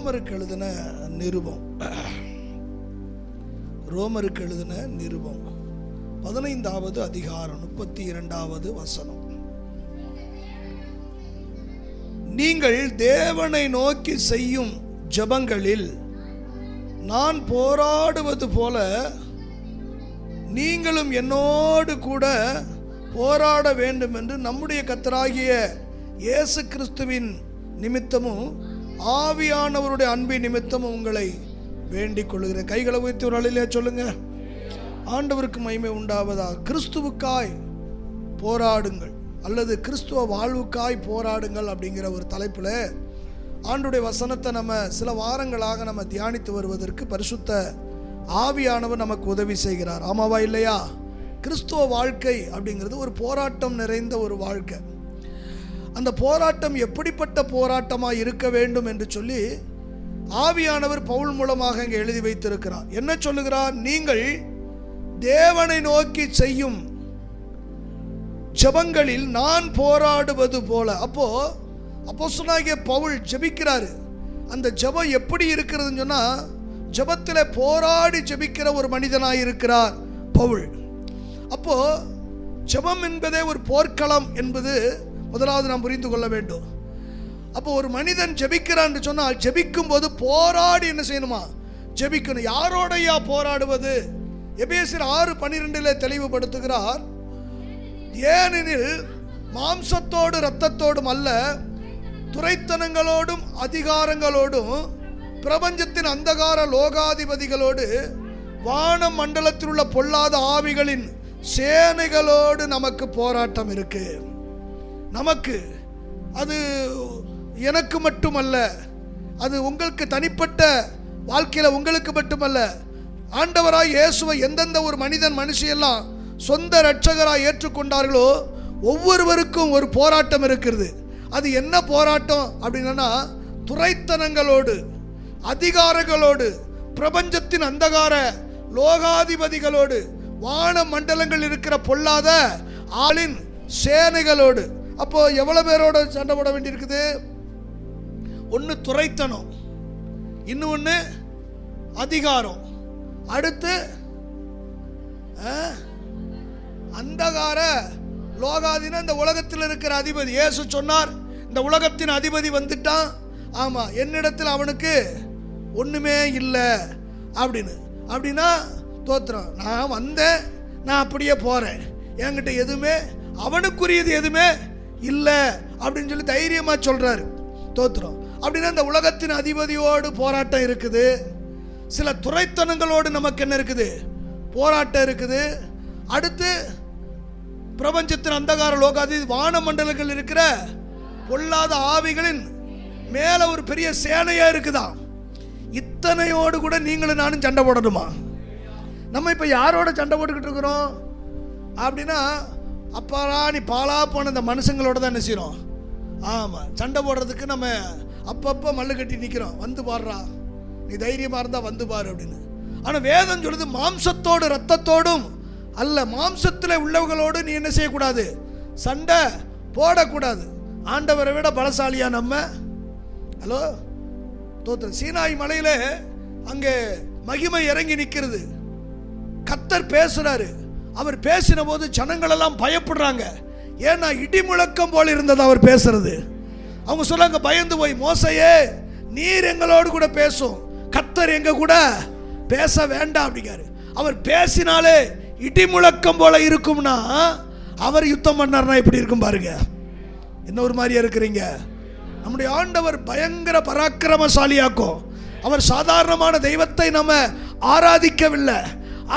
ரோமருக்கு எழுதின நிருபம் 15வது அதிகாரம் 32வது வசனம். நீங்கள் தேவனை நோக்கி செய்யும் ஜெபங்களில் நான் போராடுவது போல நீங்களும் என்னோடு கூட போராட வேண்டும் என்று நம்முடைய கர்த்தராகிய இயேசு கிறிஸ்துவின் நிமித்தமும் ஆவியானவருடைய அன்பின் நிமித்தமும் உங்களை வேண்டிக் கொள்கிறேன். கைகளை உயர்த்தி ஒரு அழிலே சொல்லுங்க. ஆண்டவருக்கு மகிமை உண்டாவதாக. கிறிஸ்துவுக்காய் போராடுங்கள் அல்லது கிறிஸ்துவ வாழ்வுக்காய் போராடுங்கள் அப்படிங்கிற ஒரு தலைப்பில் ஆண்டுடைய வசனத்தை நம்ம சில வாரங்களாக நம்ம தியானித்து வருவதற்கு பரிசுத்த ஆவியானவர் நமக்கு உதவி செய்கிறார். ஆமாவா இல்லையா? கிறிஸ்துவ வாழ்க்கை அப்படிங்கிறது ஒரு போராட்டம் நிறைந்த ஒரு வாழ்க்கை. அந்த போராட்டம் எப்படிப்பட்ட போராட்டமாக இருக்க வேண்டும் என்று சொல்லி ஆவியானவர் பவுல் மூலமாக இங்கே எழுதி வைத்திருக்கிறார். என்ன சொல்லுகிறார்? நீங்கள் தேவனை நோக்கி செய்யும் ஜெபங்களில் நான் போராடுவது போல. அப்போஸ்தலனாகிய பவுல் ஜெபிக்கிறாரு. அந்த ஜெபம் எப்படி இருக்கிறதுன்னு சொன்னா, ஜெபத்தில் போராடி ஜெபிக்கிற ஒரு மனிதனாய் இருக்கிறார் பவுல். அப்போ ஜெபம் என்பதே ஒரு போர்க்களம் என்பது முதலாவது நாம் புரிந்து கொள்ள வேண்டும். அப்போ ஒரு மனிதன் ஜெபிக்கிறான்னு சொன்னால் ஜெபிக்கும் போது போராடி என்ன செய்யணுமா? ஜெபிக்கணும். யாரோடையா போராடுவது? எபேசியர் 6:12 தெளிவுபடுத்துகிறார். ஏனெனில் மாம்சத்தோடு இரத்தத்தோடும் அல்ல, துரைத்தனங்களோடும் அதிகாரங்களோடும் பிரபஞ்சத்தின் அந்தகார லோகாதிபதிகளோடு வான மண்டலத்தில் உள்ள பொல்லாத ஆவிகளின் சேனைகளோடு நமக்கு போராட்டம் இருக்கு. நமக்கு அது எனக்கு மட்டுமல்ல, அது உங்களுக்கு தனிப்பட்ட வாழ்க்கையில் உங்களுக்கு மட்டுமல்ல. ஆண்டவராய் இயேசுவை எந்தெந்த ஒரு மனிதன் மனுஷியெல்லாம் சொந்த இரட்சகராய் ஏற்றுக்கொண்டார்களோ ஒவ்வொருவருக்கும் ஒரு போராட்டம் இருக்கிறது. அது என்ன போராட்டம் அப்படின்னா, துரைத்தனங்களோடு அதிகாரங்களோடு பிரபஞ்சத்தின் அந்தகார லோகாதிபதிகளோடு வான மண்டலங்கள் இருக்கிற பொல்லாத ஆளின் சேனைகளோடு. அப்போ எவ்வளவு பேரோட சண்டை போட வேண்டியிருக்குது? ஒன்று துரைத்தனம், இன்னொன்று அதிகாரம், அடுத்து அந்தகார லோகாதின இந்த உலகத்தில் இருக்கிற அதிபதி. இயேசு சொன்னார், இந்த உலகத்தின் அதிபதி வந்துட்டான், ஆமா என்னிடத்தில் அவனுக்கு ஒண்ணுமே இல்லை அப்படின்னு. அப்படின்னா தோத்திரம், நான் வந்தேன், நான் அப்படியே போறேன், என்கிட்ட எதுவுமே அவனுக்குரியது எதுவுமே இல்லை அப்படின்னு சொல்லி தைரியமா சொல்றாரு. தோத்திரம். அப்படின்னா இந்த உலகத்தின் அதிபதியோடு போராட்டம் இருக்குது. சில துரைத்தனங்களோடு நமக்கு என்ன இருக்குது? போராட்டம் இருக்குது. அடுத்து பிரபஞ்சத்தின் அந்தகார லோகாதி வான மண்டலங்கள் இருக்கிற பொல்லாத ஆவிகளின் மேல ஒரு பெரிய சேனையா இருக்குதான். இத்தனையோடு கூட நீங்களும் நானும் சண்டை போடணுமா? நம்ம இப்ப யாரோட சண்டை போட்டுக்கிட்டு இருக்கிறோம் அப்படின்னா, அப்பாரா நீ பாலா போன இந்த மனுஷங்களோட தான் என்ன செய்யறோம்? ஆமா, சண்டை போடுறதுக்கு நம்ம அப்பப்போ மல்லு கட்டி நிற்கிறோம். வந்து பாடுறா, நீ தைரியமா இருந்தா வந்து பாரு அப்படின்னு. ஆனா வேதம் சொல்லுது, மாம்சத்தோடு ரத்தத்தோடும் அல்ல, மாம்சத்தில் உள்ளவர்களோடு நீ என்ன செய்யக்கூடாது? சண்டை போடக்கூடாது. ஆண்டவரை விட பலசாலியா நம்ம? ஹலோ தோத்திரம். சீனாய் மலையில அங்கே மகிமை இறங்கி நிற்கிறது. கர்த்தர் பேசுறாரு. அவர் பேசின போது ஜனங்கள் எல்லாம் பயப்படுறாங்க. ஏன்னா இடி முழக்கம் போல இருந்தது அவர் பேசுறது. அவங்க சொல்லாங்க பயந்து போய், மோசையே நீர் எங்களோடு கூட பேசும், கர்த்தர் எங்க கூட பேச வேண்டாம் அப்படிங்காரு. அவர் பேசினாலே இடி முழக்கம் போல இருக்கும்னா அவர் யுத்தம் பண்ணார்னா எப்படி இருக்கும் பாருங்க. என்ன ஒரு மாதிரியா இருக்கிறீங்க? நம்முடைய ஆண்டவர் பயங்கர பராக்கிரமசாலியாக்கும். அவர் சாதாரணமான தெய்வத்தை நம்ம ஆராதிக்கவில்லை.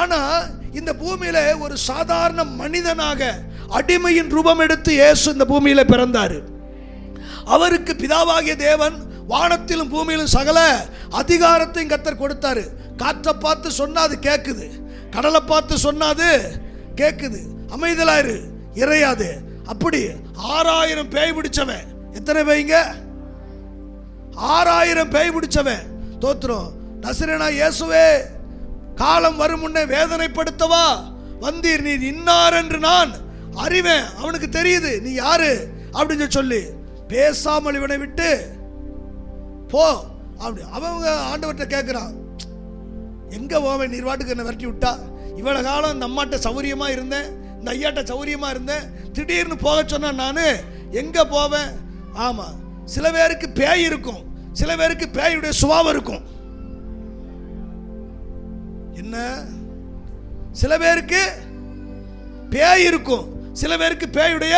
ஆனா இந்த பூமியில ஒரு சாதாரண மனிதனாக அடிமையின் ரூபம் எடுத்து இயேசு இந்த பூமியில பிறந்தாரு. அவருக்கு பிதாவாகிய தேவன் வானத்திலும் பூமியிலும் சகல அதிகாரத்தையும் கர்த்தர் கொடுத்தாரு. காற்றை பார்த்து சொன்னா அது கேட்குது, கடலை பார்த்து சொன்னா அது கேட்குது, அமைதலாயிரு இறையாது. அப்படி 6000 பேய் பிடிச்சவன். எத்தனை பேய்ங்க? 6000 பேய் பிடிச்சவன். தோத்திரம். நசரேனா இயேசுவே, காலம் வரும் முன்னே வேதனைப்படுத்தவா வந்தீர், நீர் இன்னார் என்று நான் அறிவேன். அவனுக்கு தெரியுது நீ யாரு அப்படின்னு சொல்லி பேசாமல் இவனை விட்டு போ அப்படி அவங்க ஆண்டவர்கிட்ட கேட்குறான், எங்கே போவேன், நீர் வாட்டுக்கு என்னை விரட்டி விட்டா, இவ்வளோ காலம் இந்த அம்மாட்ட சௌரியமாக இருந்தேன், இந்த ஐயாட்ட சௌரியமாக இருந்தேன், திடீர்னு போக சொன்னேன், நான் எங்கே போவேன்? ஆமாம், சில பேருக்கு பேய் இருக்கும், சில பேருக்கு பேயுடைய சுபாவம் இருக்கும். என்ன, சில பேருக்கு பேய் இருக்கும், சில பேருக்கு பேயுடைய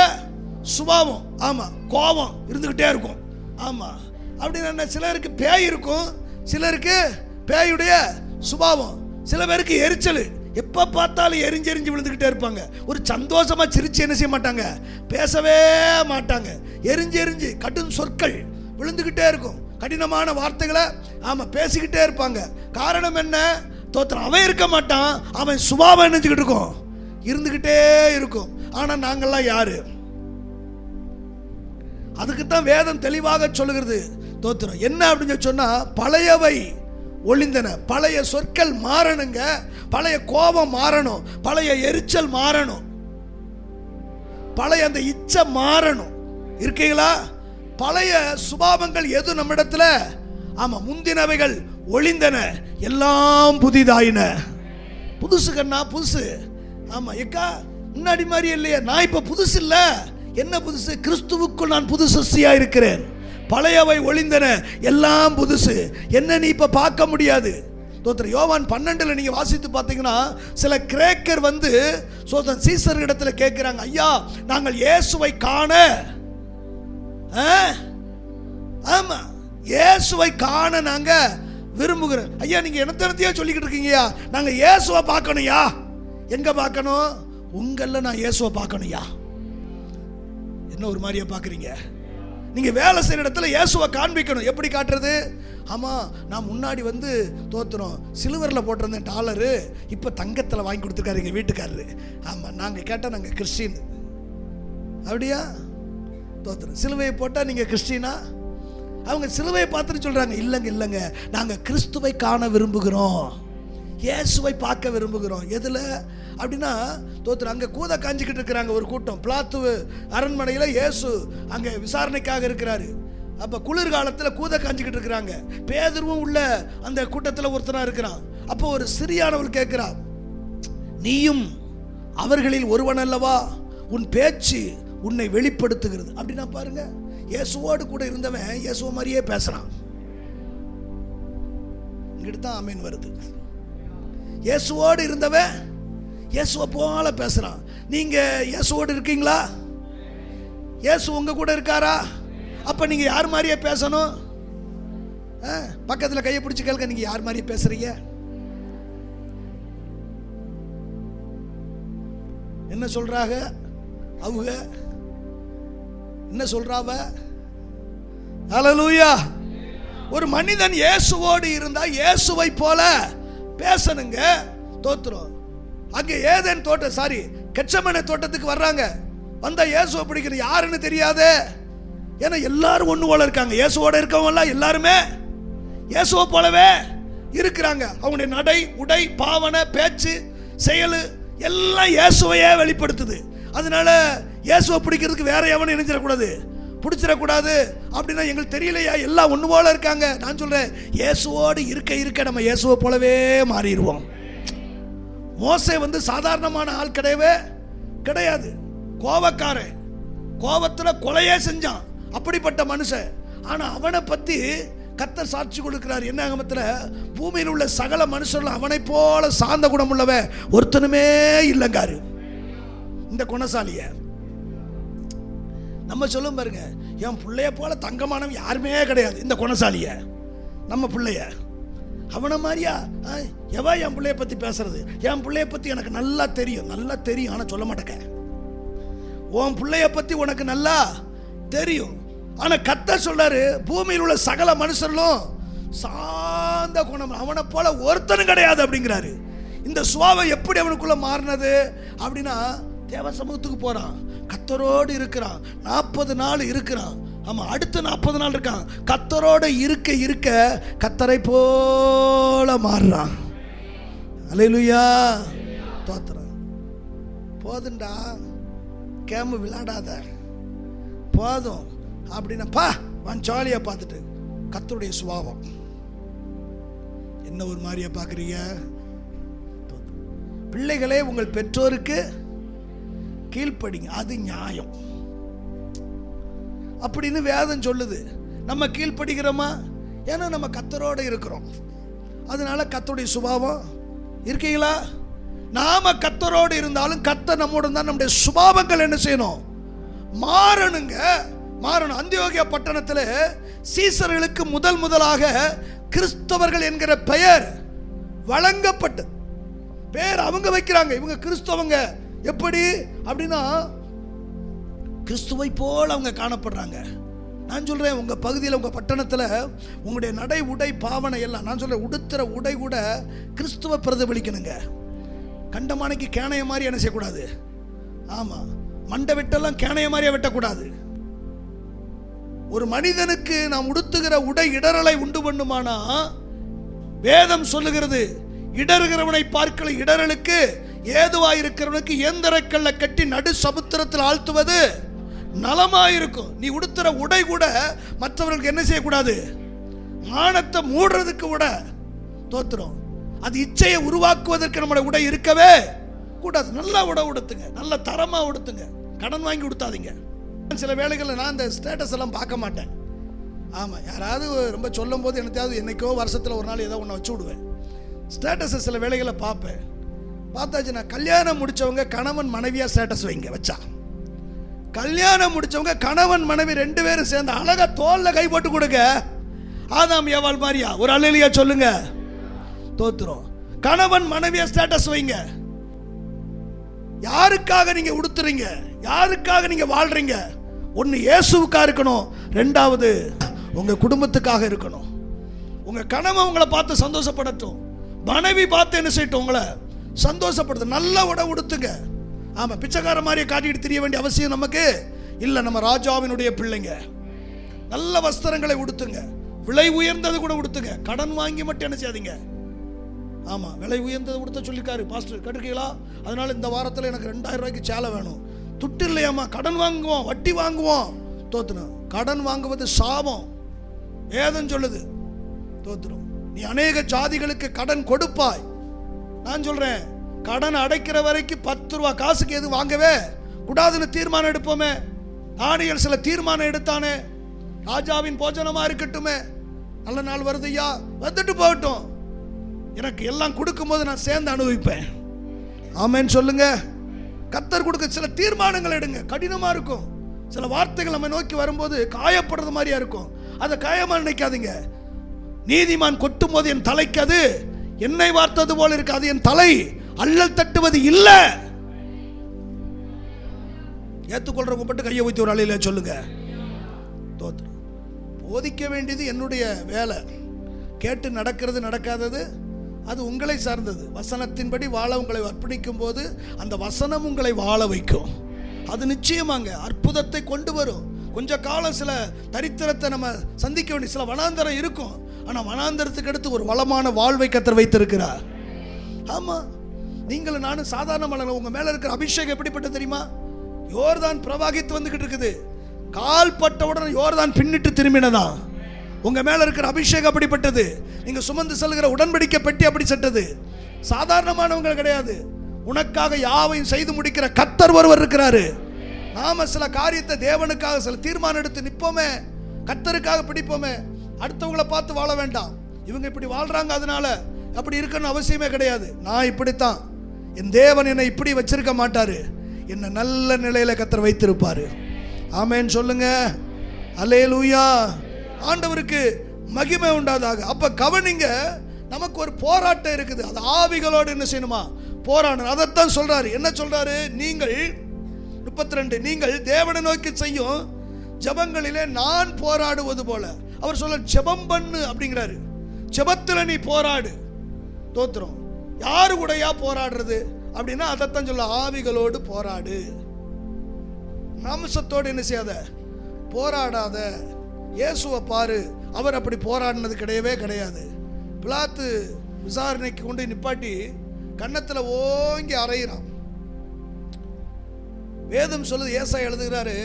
சுபாவம், ஆமாம், கோபம் இருந்துக்கிட்டே இருக்கும். ஆமாம், அப்படின்னு சிலருக்கு பேய் இருக்கும், சிலருக்கு பேயுடைய சுபாவம், சில பேருக்கு எரிச்சல், எப்போ பார்த்தாலும் எரிஞ்செறிஞ்சு விழுந்துக்கிட்டே இருப்பாங்க. ஒரு சந்தோஷமாக சிரிச்சு என்ன செய்ய மாட்டாங்க, பேசவே மாட்டாங்க. எரிஞ்செறிஞ்சு கடும் சொற்கள் விழுந்துக்கிட்டே இருக்கும், கடினமான வார்த்தைகளை ஆமாம் பேசிக்கிட்டே இருப்பாங்க. காரணம் என்ன? தோத்திரம், அவன் இருக்க மாட்டான், அவன் சுபாவம் நினைச்சுக்கிட்டு இருக்கும், இருந்துக்கிட்டே இருக்கும். ஆனால் நாங்கள்லாம் யாரு? அதுக்குத்தான் வேதம் தெளிவாக சொல்லுகிறது. தோத்திரம் என்ன அப்படின்னு சொன்னா, பழையவை ஒளிந்தன, பழைய சொற்கள் மாறணுங்க, பழைய கோபம் மாறணும், பழைய எரிச்சல் மாறணும், பழைய அந்த இச்சை மாறணும். இருக்கீங்களா? பழைய சுபாவங்கள் எது நம்மிடத்துல? ஆமா, முந்தினவைகள் ஒளிந்தன, எல்லாம் புதிதாயின. புதுசு கண்ணா, புதுசு. ஆமா எக்கா, முன்னாடி மாதிரி இல்லையே, நான் இப்ப புதுசு இல்ல. என்ன புதுசு? கிறிஸ்துவுக்குள் நான் புது சிருஷ்டியா இருக்கிறேன். பழையவை ஒளிந்தன, எல்லாம் புதுசு. என்ன நீ இப்ப பார்க்க முடியாது. தோத்திரம் யோவான் 12 நீங்க வாசித்து பார்த்தீங்கன்னா, சில கிரேக்கர் வந்து சோதன் சீசர் இடத்துல கேட்கிறாங்க, ஐயா நாங்கள் இயேசுவை காண, ஆமா இயேசுவை காண நாங்க விரும்புகிறோம். ஐயா நீங்க என்னத்தையா சொல்லிக்கிட்டு இருக்கீங்கயா, நாங்க இயேசுவை பார்க்கணும்யா. எங்க பார்க்கணும்? உங்கள நான் இயேசுவை பார்க்கணும்யா. என்ன ஒரு மாதிரியா பார்க்குறீங்க? நீங்க வேலை செய்யற இடத்துல இயேசுவை காண்பிக்கணும். எப்படி காட்டுறது? ஆமா, நான் முன்னாடி வந்து தோத்துறோம் சிலுவரில் போட்டிருந்தேன் டாலரு, இப்போ தங்கத்தில் வாங்கி கொடுத்துருக்காரு எங்கள் வீட்டுக்காரரு. ஆமாம், நாங்கள் கேட்டால் நாங்கள் கிறிஸ்டின். அப்படியா? தோத்துறோம் சிலுவையை போட்டால் நீங்கள் கிறிஸ்டினா? அவங்க சிலுவையை பார்த்துட்டு சொல்கிறாங்க, இல்லைங்க இல்லைங்க, நாங்கள் கிறிஸ்துவை காண விரும்புகிறோம், இயேசுவை பார்க்க விரும்புகிறோம். எதில் அப்படின்னா தோத்துறோம் அங்கே கூதை காஞ்சிக்கிட்டு இருக்கிறாங்க ஒரு கூட்டம். பிளாத்து அரண்மனையில் இயேசு அங்கே விசாரணைக்காக இருக்கிறாரு. அப்போ குளிர்காலத்தில் கூதை காஞ்சிக்கிட்டு இருக்கிறாங்க. பேதுருவும் உள்ள அந்த கூட்டத்தில் ஒருத்தனா இருக்கிறான். அப்போ ஒரு சிறியானவள் கேட்கிறான், நீயும் அவர்களில் ஒருவன் அல்லவா? உன் பேச்சு உன்னை வெளிப்படுத்துகிறது. அப்படின்னா பாருங்க, இயேசுவோடு கூட இருந்தவன் இயேசுவ மாதிரியே பேசுறான். இங்கிட்டு தான் ஆமேன் வருது. இயேசுவோடு இருந்தவன் இயேசுவை போல பேசுறான். நீங்க இயேசுவோடு இருக்கீங்களா? இயேசு உங்க கூட இருக்காரா? அப்ப நீங்க யார் மாதிரியே பேசணும்? பக்கத்துல கையை பிடிச்சு கேளுங்க, நீங்க யார் மாதிரியே பேசுறீங்க? என்ன சொல்றாங்க அவங்க? என்ன சொல்றாவ? ஹல்லேலூயா. ஒரு மனிதன் இயேசுவோடு இருந்தா இயேசுவை போல பேசணுங்க. தோத்துறோம் அங்கே ஏதேன் தோட்டம் கெட்சமனே தோட்டத்துக்கு வர்றாங்க. வந்தா இயேசுவை பிடிக்கணும், யாருன்னு தெரியாது. ஏன்னா எல்லாரும் ஒண்ணு போல இருக்காங்க. இயேசுவோட இருக்கவங்க எல்லாருமே இயேசுவை போலவே இருக்கிறாங்க. அவங்களுடைய நடை, உடை, பாவனை, பேச்சு, செயல் எல்லாம் இயேசுவையே வெளிப்படுத்துது. அதனால இயேசுவை பிடிக்கிறதுக்கு வேற எவனும் நினைச்சிடக்கூடாது, பிடிச்சிடக்கூடாது. அப்படின்னா எங்களுக்கு தெரியலையா, எல்லாம் ஒண்ணு போல இருக்காங்க. நான் சொல்றேன், இயேசுவோடு இருக்க இருக்க நம்ம இயேசுவை போலவே மாறிடுவோம். மோசே வந்து சாதாரணமான ஆள் கிடையவே கிடையாது. கோபக்காரன், கோபத்துல கொலையே செஞ்சான், அப்படிப்பட்ட மனுஷன். ஆனா அவனை பத்தி கர்த்தர் சாட்சி கொடுக்கிறார். என்ன ஆகமத்துல, பூமியில் உள்ள சகல மனுஷர்கள் அவனை போல சார்ந்த குணம் உள்ளவன் ஒருத்தனுமே இல்லைங்காரு. இந்த குணசாலிய நம்ம சொல்லும் பாருங்க, என் பிள்ளைய போல தங்கமானவன் யாருமே கிடையாது. இந்த குணசாலிய நம்ம பிள்ளைய அவனை மாதிரியா எவா என் பிள்ளைய பத்தி பேசுறது? என் பிள்ளைய பத்தி எனக்கு நல்லா தெரியும், நல்லா தெரியும், ஆனா சொல்ல மாட்டேங்க. உன் பிள்ளைய பத்தி உனக்கு நல்லா தெரியும், ஆனா கர்த்தர் சொல்றாரு, பூமியில் உள்ள சகல மனுஷர்களும் சார்ந்த குணம் அவனை போல ஒருத்தனும் கிடையாது அப்படிங்கிறாரு. இந்த சுபாவம் எப்படி அவனுக்குள்ள மாறினது அப்படின்னா, தேவ சமூகத்துக்கு போறான், கர்த்தரோடு இருக்கிறான், 40 நாள் இருக்கிறான். ஆமா, அடுத்த 40 நாள் இருக்கான். கர்த்தரோட இருக்க இருக்க கர்த்தரை போல மாறுறான். அல்லேலூயா. தோத்திரம். போதுண்டா, கேமு விளையாடாத, போதும் அப்படின்னா பா வான் ஜாலியா பார்த்துட்டு. கர்த்தருடைய சுபாவம் என்ன ஒரு மாதிரியா பார்க்குறீங்க? பிள்ளைகளே, உங்கள் பெற்றோருக்கு கீழ்ப்படிங்க, அது நியாயம் அப்படின்னு வேதம் சொல்லுது. நம்ம கீழ்ப்படுகிறோமா? ஏன்னா நம்ம கர்த்தரோடு இருக்கிறோம். அதனால கர்த்தருடைய சுபாவம் இருக்கீங்களா? நாம கர்த்தரோடு இருந்தாலும் கர்த்தர் நம்மோடு இருந்தால் நம்முடைய சுபாவங்கள் என்ன செய்யணும்? மாறணுங்க, மாறணும். அந்தியோகியா பட்டணத்தில் சீசர்களுக்கு முதலாக கிறிஸ்தவர்கள் என்கிற பெயர் வழங்கப்பட்டது. பேர் அவங்க வைக்கிறாங்க, இவங்க கிறிஸ்தவங்க. எப்படி அப்படின்னா கிறிஸ்துவை போல் அவங்க காணப்படுறாங்க. நான் சொல்றேன், உங்க பகுதியில் உங்க பட்டணத்தில் உங்களுடைய நடை உடை பாவனை எல்லாம், நான் சொல்றேன், உடுத்துற உடை கூட கிறிஸ்துவ பிரதிபலிக்கணுங்க. கண்டமானைக்கு கேணைய மாதிரி என்ன செய்யக்கூடாது? ஆமா, மண்டை வெட்டெல்லாம் கேணைய மாதிரியே வெட்டக்கூடாது. ஒரு மனிதனுக்கு நாம் உடுத்துகிற உடை இடரலை உண்டு பண்ணுமானா வேதம் சொல்லுகிறது, இடறுகிறவனை பார்க்கல இடரலுக்கு ஏதுவாயிருக்கிறவனுக்கு இயந்திரக்கல்ல கட்டி நடு சமுத்திரத்தில் ஆழ்த்துவது நலமாயிருக்கும். நீ உடுத்துற உடை கூட மற்றவர்களுக்கு என்ன செய்யக்கூடாது? மானத்தை மூடுறதுக்கு கூட தோத்துரும். அது இச்சையை உருவாக்குவதற்கு நம்முடைய உடை இருக்கவே கூடாது. நல்லா உடை உடுத்துங்க, நல்ல தரமா உடுத்துங்க, கடன் வாங்கி உடுத்தாதீங்க. சில வேளைகளில் நான் இந்த ஸ்டேட்டஸ் எல்லாம் பார்க்க மாட்டேன். ஆமாம், யாராவது ரொம்ப சொல்லும் போது என்னைக்கோ வருஷத்தில் ஒரு நாள் ஏதோ ஒன்று வச்சு விடுவேன். ஸ்டேட்டஸை சில வேளைகளை பார்ப்பேன். பார்த்தாச்சு, நான் கல்யாணம் முடித்தவங்க கணவன் மனைவியாக ஸ்டேட்டஸ் வைங்க வச்சா, கல்யாணம் முடித்தவங்க கணவன் மனைவி 2 பேரும் சேர்ந்து அழகா தோளில் கை போட்டு கொடுங்க. ஆதாம் ஏவாள் மாதிரியா? ஒரு அல்லேலூயா சொல்லுங்க. தோத்துரும். கணவன் மனைவியா ஸ்டேட்டஸ் வைங்க. யாருக்காக நீங்க உடுத்துறீங்க? யாருக்காக நீங்க வாழ்றீங்க? ஒன்னு இயேசுவுக்காக இருக்கணும், 2வது உங்க குடும்பத்துக்காக இருக்கணும். உங்க கணவன் உங்களை பார்த்து சந்தோஷப்படட்டும், மனைவி பார்த்து என்ன செய்யட்டும்? உங்களை சந்தோஷப்படுத்து. நல்ல உடை உடுத்துங்க. ஆமா, பிச்சைக்கார மாதிரியே காட்டிட்டு தெரிய வேண்டிய அவசியம் நமக்கு இல்ல. நம்ம ராஜாவினுடைய பிள்ளைங்க. நல்ல வஸ்திரங்களை உடுத்துங்க, விலை உயர்ந்தது கூட உடுத்துங்க. கடன் வாங்கி மட்டும் என்ன செய்யாதீங்க. ஆமா, விலை உயர்ந்தது உடுத்த சொல்லிருக்காரு பாஸ்டர், கேட்டுக்கீங்களா? அதனால இந்த வாரத்தில் எனக்கு 2000 ரூபாய்க்கு சேலை வேணும். துட்டு இல்லையாமா, கடன் வாங்குவோம், வட்டி வாங்குவோம். தோத்துணும். கடன் வாங்குவது சாபம், வேதம் சொல்லுது. தோத்துரும். நீ அநேக ஜாதிகளுக்கு கடன் கொடுப்பாய். நான் சொல்றேன், கடன் அடைக்கிற வரைக்கும் 10 ரூபா காசுக்கு எது வாங்கவே கூடாதுன்னு தீர்மானம் எடுப்போமே. தானியேல் சில தீர்மானம் எடுத்தானே, ராஜாவின் போஜனமா இருக்கட்டுமே, நல்ல நாள் வருதுயா, வந்துட்டு போகட்டும், எனக்கு எல்லாம் கொடுக்கும்போது நான் சேர்ந்து அனுபவிப்பேன். ஆமென் சொல்லுங்க. கர்த்தர் கொடுக்க சில தீர்மானங்கள் எடுங்க. கடினமா இருக்கும். சில வார்த்தைகள் நம்ம நோக்கி வரும்போது காயப்படுறது மாதிரியா இருக்கும். அதை காயமா நினைக்காதீங்க. நீதிமான் கொட்டும் போது என் தலைக்கு அது என்னை வார்த்தது போல இருக்கு. அது என் தலை அல்லல் தட்டுவது இல்ல. ஏத்துக்கொள்றவங்க மட்டும் கையை ஊத்தி ஒரு அலையில சொல்லுங்க. தோத்து. போதிக்க வேண்டியது என்னுடைய வேலை. கேட்டு நடக்கிறது நடக்காதது அது உங்களை சார்ந்தது. வசனத்தின்படி வாழ உங்களை அர்ப்பணிக்கும் போது அந்த வசனம் உங்களை வாழ வைக்கும். அது நிச்சயமாங்க அற்புதத்தை கொண்டு வரும். கொஞ்ச காலம் சில தரித்திரத்தை நம்ம சந்திக்க வேண்டிய சில வனாந்தரம் இருக்கும். ஆனால் வனாந்தரத்துக்கு அடுத்து ஒரு வளமான வாழ்வை கர்த்தர் வைத்திருக்கிறார். ஆமாம், நீங்களும் நானும் சாதாரண மலர். உங்கள் மேலே இருக்கிற அபிஷேகம் எப்படிப்பட்ட தெரியுமா? யோர்தான் பிரவாகித்து வந்துகிட்டு இருக்குது. கால் பட்டவுடன் யோர்தான் பின்னிட்டு திரும்பினதான். உங்க மேல இருக்கிற அபிஷேகம் அப்படிப்பட்டது. நீங்க சுமந்து செல்கிற உடன்படிக்கை பெட்டி அப்படி செட்டது. சாதாரணமானவங்க கிடையாது. உனக்காக யாவையும் செய்து முடிக்கிற கர்த்தர் ஒருவர் இருக்கிறாரு. நாம சில காரியத்தை தேவனுக்காக சில தீர்மானம் எடுத்து நிற்போமே, கர்த்தருக்காக பிடிப்போமே. அடுத்தவங்களை பார்த்து வாழ வேண்டாம். இவங்க இப்படி வாழ்றாங்க அதனால அப்படி இருக்கணும்னு அவசியமே கிடையாது. நான் இப்படித்தான், என் தேவன் என்னை இப்படி வச்சிருக்க மாட்டாரு. என்ன நல்ல நிலையில கர்த்தர் வைத்திருப்பாரு. ஆமென் சொல்லுங்க. அல்லேலூயா. ஆண்டவருக்கு மகிமை உண்டாதாக. அப்ப கவனிங்க, நமக்கு ஒரு போராட்டம் இருக்குது. அது ஆவிகளோடு என்ன செய்யணுமா? போராடணும். அதைத்தான் சொல்றாரு. என்ன சொல்றாரு? நீங்கள் 32 நீங்கள் தேவனை நோக்கி செய்யும் ஜெபங்களிலே நான் போராடுவது போல. அவர் சொல்ல ஜெபம் பண்ணு அப்படிங்கிறாரு. ஜெபத்துல நீ போராடு. தோத்திரம். யாரு கூடயா போராடுறது அப்படின்னா அதைத்தான் சொல்ல, ஆவிகளோடு போராடு. மாம்சத்தோடு என்ன செய்யாத, போராடாத. இயேசுவை பாரு, அவர் அப்படி போராடினது கிடையவே கிடையாது. பிலாத்து விசாரணைக்கு கொண்டு நிப்பாட்டி கன்னத்தில் ஓங்கி அறையிறான். வேதம் சொல்லுது, ஏசாயா எழுதுகிறாரு,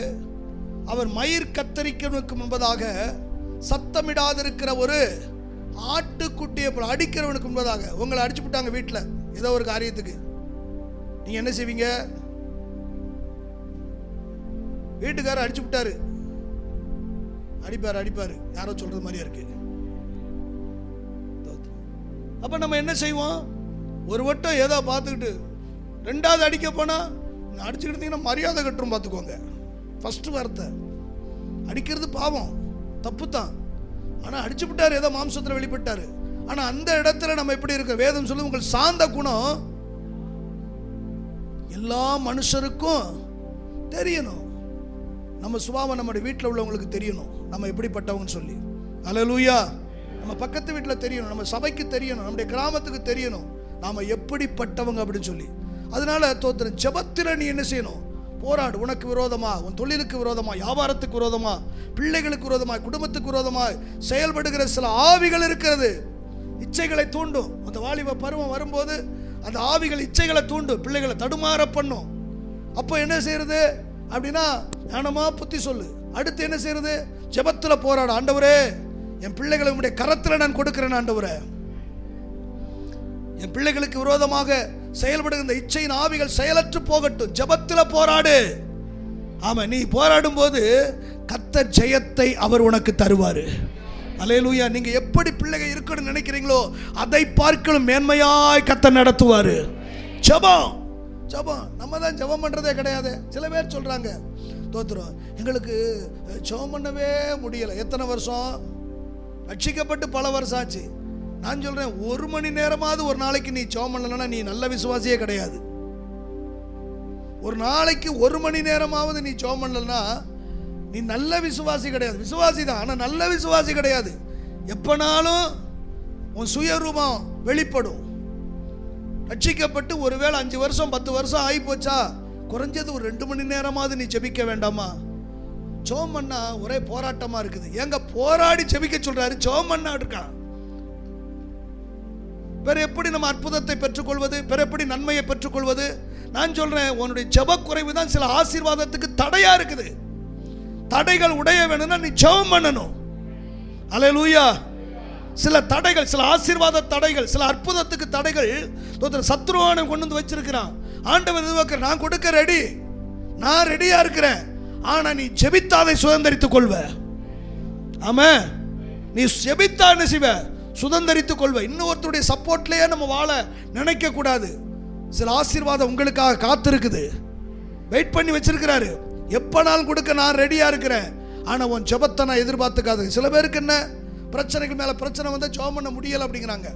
அவர் மயிர் கத்தரிக்கனுக்கு முன்பதாக சத்தமிடாதிருக்கிற ஒரு ஆட்டுக்குட்டியை போல அடிக்கிறவனுக்கு முன்பதாக. உங்களை அடிச்சு விட்டாங்க வீட்டில் ஏதோ ஒரு காரியத்துக்கு, நீங்க என்ன செய்வீங்க? வீட்டுக்காரர் அடிச்சு விட்டாரு, அடிப்பாரு யாரோ சொல்றது மாதிரியா இருக்கு. அப்ப நம்ம என்ன செய்வோம்? ஒரு வட்டம் ஏதோ பார்த்துக்கிட்டு ரெண்டாவது அடிக்க போனா அடிச்சுக்கிட்டீங்கன்னா மரியாதை கட்டுரும். பார்த்துக்கோங்க, ஃபர்ஸ்ட் வார்த்தை அடிக்கிறது பாவம், தப்பு தான். ஆனா அடிச்சு விட்டாரு, ஏதோ மாம்சத்தில் வெளிப்பட்டாரு. ஆனா அந்த இடத்துல நம்ம எப்படி இருக்க? வேதம் சொல்லு, உங்கள் சாந்த குணம் எல்லா மனுஷருக்கும் தெரியணும். நம்ம சுபாவம் நம்முடைய வீட்டில் உள்ளவங்களுக்கு தெரியணும், நம்ம எப்படிப்பட்டவங்கன்னு சொல்லி. அல்லேலூயா. நம்ம பக்கத்து வீட்டில் தெரியணும், நம்ம சபைக்கு தெரியணும், நம்முடைய கிராமத்துக்கு தெரியணும் நாம எப்படிப்பட்டவங்க அப்படின்னு சொல்லி. அதனால தோத்திரம், ஜெபத்தில நீ என்ன செய்யணும்? போராடு. உனக்கு விரோதமா, உன் தொழிலுக்கு விரோதமா, வியாபாரத்துக்கு விரோதமா, பிள்ளைகளுக்கு விரோதமா, குடும்பத்துக்கு விரோதமா செயல்படுகிற சில ஆவிகள் இருக்கிறது. இச்சைகளை தூண்டும். அந்த வாலிப பருவம் வரும்போது அந்த ஆவிகள் இச்சைகளை தூண்டும், பிள்ளைகளை தடுமாற பண்ணும். அப்போ என்ன செய்யறது அப்படின்னா, ஞானமா புத்தி சொல்லு. அடுத்து என்ன செய்யறது? ஜெபத்தில் போராடு. ஆண்டவரே, என் பிள்ளைகளை உம்முடைய கரத்தில் நான் கொடுக்கிறேன். ஆண்டவரே, என் பிள்ளைகளுக்கு விரோதமாக செயல்படுகின்ற இச்சையின் ஆவிகள் செயலற்று போகட்டும். ஜெபத்தில் போராடு. ஆமா, நீ போராடும் போது கர்த்தர் ஜெயத்தை அவர் உனக்கு தருவாரு. அல்லேலூயா. நீங்க எப்படி பிள்ளைகள் இருக்கணும்னு நினைக்கிறீங்களோ அதை பார்க்கலும் மேன்மையாய் கர்த்தர் நடத்துவாரு. ஜெபம் நம்ம தான் ஜெபம் பண்றதே கிடையாது. சில பேர் சொல்றாங்க, தோத்துறோம், எங்களுக்கு ஜெபம் பண்ணவே முடியல. எத்தனை வருஷம் ரட்சிக்கப்பட்டு? பல வருஷம் ஆச்சு. நான் சொல்றேன், 1 மணி நேரமாவது ஒரு நாளைக்கு நீ ஜெபம் பண்ணலன்னா நீ நல்ல விசுவாசியே கிடையாது. ஒரு நாளைக்கு 1 மணி நேரமாவது நீ ஜெபம் பண்ணலன்னா நீ நல்ல விசுவாசி கிடையாது. விசுவாசி தான், ஆனா நல்ல விசுவாசி கிடையாது. எப்பனாலும் உன் சுயரூபம் வெளிப்படும். ரட்சிக்கப்பட்டு ஒருவேளை 5 வருஷம் 10 வருஷம் ஆகி போச்சா, குறைஞ்சது ஒரு 2 மணி நேரமாவது நீ ஜெபிக்க வேண்டாமா? ஜெபம் பண்ணா ஒரே போராட்டமா இருக்குது. எங்க போராடி ஜெபிக்க சொல்றாரு, ஜெபம் பண்ணா இருக்கான். பிற எப்படி நம்ம அற்புதத்தை பெற்றுக்கொள்வது? பிற எப்படி நன்மையை பெற்றுக்கொள்வது? நான் சொல்றேன், உன்னுடைய ஜெப குறைவு தான் சில ஆசீர்வாதத்துக்கு தடையா இருக்குது. தடைகள் உடைய வேணும்னா நீ ஜெபம் பண்ணணும். அல்லேலூயா. சில தடைகள், சில ஆசீர்வாத தடைகள், சில அற்புதத்துக்கு தடைகள் சத்ருவான கொண்டு வந்து வச்சிருக்கிறான். ஆண்டவர் எதிர்பார்க்கிற, நான் கொடுக்க ரெடி, நான் ரெடியா இருக்கிறேன். ஆனா நீ ஜெபித்தாதை சுதந்தரித்துக் கொள்வ. ஆமா, நீ ஜெபித்தா என்ன செய்வ? சுதந்தரித்துக் கொள்வ. இன்னொருத்தருடைய சப்போர்ட்லயே நம்ம வாழ நினைக்க கூடாது. சில ஆசீர்வாதம் உங்களுக்காக காத்திருக்குது, வெயிட் பண்ணி வச்சிருக்கிறாரு. எப்பனாலும் கொடுக்க நான் ரெடியா இருக்கிறேன். ஆனா உன் ஜெபத்தை நான் எதிர்பார்த்துக்காது. சில பேருக்கு என்ன பிரச்சனைகள் மேல பிரச்சனை வந்து ஜெபம் பண்ண முடியல அப்படிங்கிறாங்க.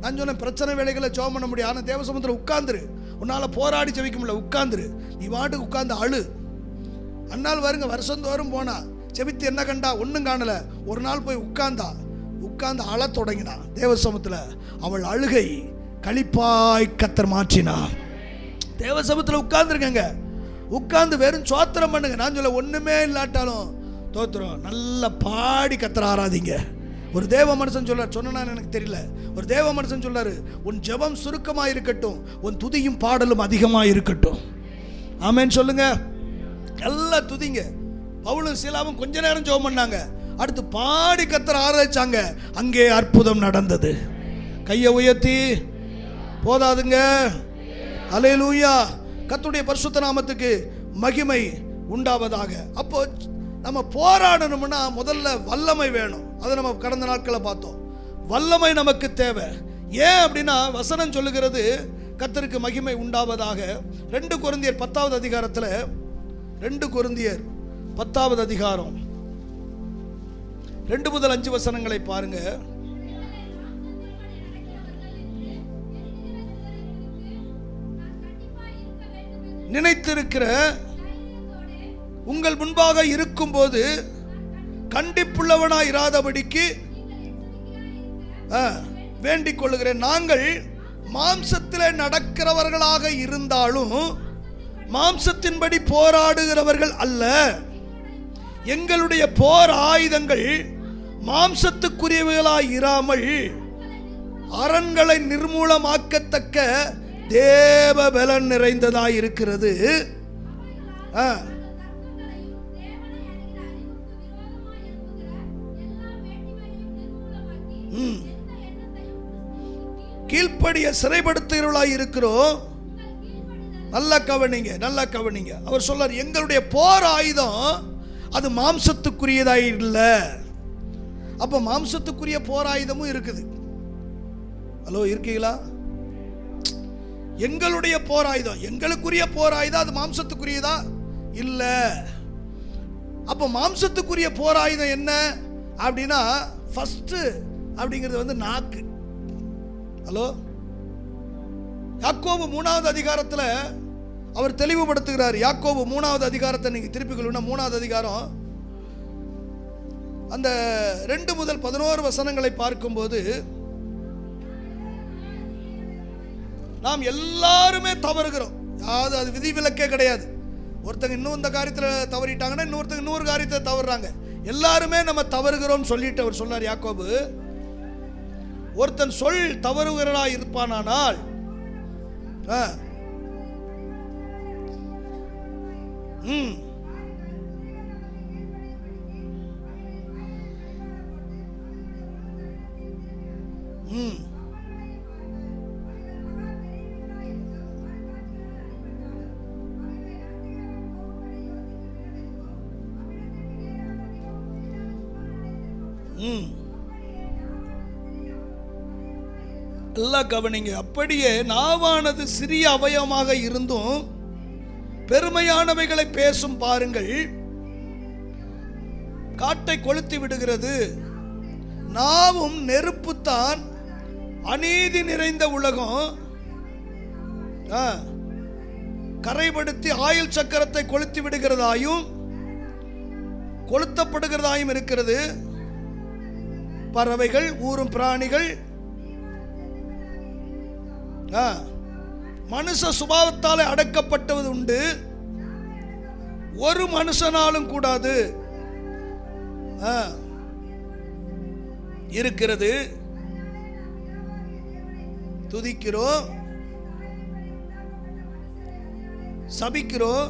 நான் சொன்னேன், பிரச்சனை வேலைகளை ஜெபம் பண்ண முடியும். ஆனா தேவ சமூகத்தில் உட்கார்ந்துரு. உன்னால போராடி ஜெபிக்க முடியல, உட்கார்ந்துரு. நீ வாட்டுக்கு உட்கார்ந்து அழு. அந்நாள் வருங்க, வருஷந்தோறும் போனா ஜெபித்து என்ன கண்டா? ஒன்றும் காணல. ஒரு நாள் போய் உட்கார்ந்து அழ தொடங்கினா தேவ சமூகத்தில். அவள் அழுகை களிப்பாய் கர்த்தர் மாற்றினா. தேவ சமூகத்தில் உட்கார்ந்துருக்கங்க, உட்கார்ந்து வெறும் சோத்திரம் பண்ணுங்க. நான் சொல்ல, ஒண்ணுமே இல்லாட்டாலும் தோத்திரம் நல்லா பாடி கர்த்தர் ஆராதிங்க. ஒரு தேவ மனுஷன் சொல்றார், சொன்னா எனக்கு தெரியல, ஒரு தேவ மனுஷன் சொல்றாரு, உன் ஜெபம் சுருக்கமா இருக்கட்டும், உன் துதியும் பாடலும் அதிகமா இருக்கட்டும். ஆமென் சொல்லுங்க. நல்லா துதிங்க. பவுலும் சீலாவும் கொஞ்ச நேரம் ஜெபம் பண்ணாங்க, அடுத்து பாடி கர்த்தர் ஆராதிச்சாங்க. அங்கே அற்புதம் நடந்தது. கையை உயர்த்தி போதாதுங்க. அல்லேலூயா. கர்த்தருடைய பரிசுத்த நாமத்துக்கு மகிமை உண்டாவதாக. அப்போ நம்ம போராடணும்னா முதல்ல வல்லமை வேணும். அதை நம்ம கடந்த நாட்களை பார்த்தோம். வல்லமை நமக்கு தேவை. ஏன் அப்படின்னா வசனம் சொல்லுகிறது கர்த்தருக்கு மகிமை உண்டாவதாக. 2 கொரிந்தியர் 10வது அதிகாரத்தில், 2 கொரிந்தியர் 10வது அதிகாரம் 2 முதல் 5 வசனங்களை பாருங்க. நினைத்திருக்கிற உங்கள் முன்பாக இருக்கும்போது கண்டிப்புள்ளவனாய் இராதபடிக்கு வேண்டிக் கொள்ளுகிறேன். நாங்கள் மாம்சத்திலே நடக்கிறவர்களாக இருந்தாலும் மாம்சத்தின்படி போராடுகிறவர்கள் அல்ல. எங்களுடைய போர் ஆயுதங்கள் மாம்சத்துக்குரியவைகளாய் இராமல் அரண்களை நிர்மூலமாக்கத்தக்க தேவ பலன் நிறைந்ததாய் இருக்கிறது. கீழ்ப்படிய சிறைப்படுத்துகிறவர்களாய் இருக்கிறோம். நல்லா கவனிங்க. அவர் சொல்றார், எங்களுடைய போர் ஆயுதம் அது மாம்சத்துக்குரியதாய் இல்லை. அப்ப மாம்சத்துக்குரிய போர் ஆயுதமும் இருக்குது. ஹலோ, இருக்கீங்களா? எங்களுடைய போர் ஆயுதம், எங்களுக்குரிய போர் ஆயுதம் அது மாம்சத்துக்குரியதா இல்ல. அப்ப மாம்சத்துக்குரிய போர் ஆயுதம் என்ன அப்படின்னா, ஃபர்ஸ்ட் அப்படிங்கிறது வந்து நாக்கு. ஹலோ, யாக்கோபு 3வது அதிகாரத்தில் அவர் தெளிவுபடுத்துகிறார். யாக்கோபு 3வது அதிகாரத்தை நீங்க திருப்பிக் கொள்ளுங்க. 3வது அதிகாரம் அந்த 2 முதல் 11 வசனங்களை பார்க்கும்போது, நாம் எல்லாருமே தவறுகிறோம். யாவது அது விதிவிலக்கே கிடையாது. ஒருத்தங்க இன்னும் இந்த காரியத்தில் தவறிட்டாங்கன்னா இன்னொருத்தங்க இன்னொரு காரியத்தை தவறுறாங்க. எல்லாருமே நம்ம தவறுகிறோம் சொல்லிட்டு அவர் சொன்னார் யாக்கோபு. ஒருத்தன் சொல் தவறுகிறா இருப்பானால் எல்லாம் கவனிங்க. அப்படியே நாவானது சிறிய அவயமாக இருந்தும் பெருமையானவைகளை பேசும் பாருங்கள், காட்டை கொளுத்தி விடுகிறது. நாவும் நெருப்புத்தான், அநீதி நிறைந்த உலகம் கரைபடுத்தி ஆயுள் சக்கரத்தை கொளுத்தி விடுகிறதாயும் கொளுத்தப்படுகிறதாயும் இருக்கிறது. பறவைகள், ஊரும் பிராணிகள், மனுஷ சுபாவத்தால் அடக்கப்பட்டது உண்டு, ஒரு மனுஷனாலும் கூடாது இருக்கிறது. துதிக்கிறோம், சபிக்கிறோம்.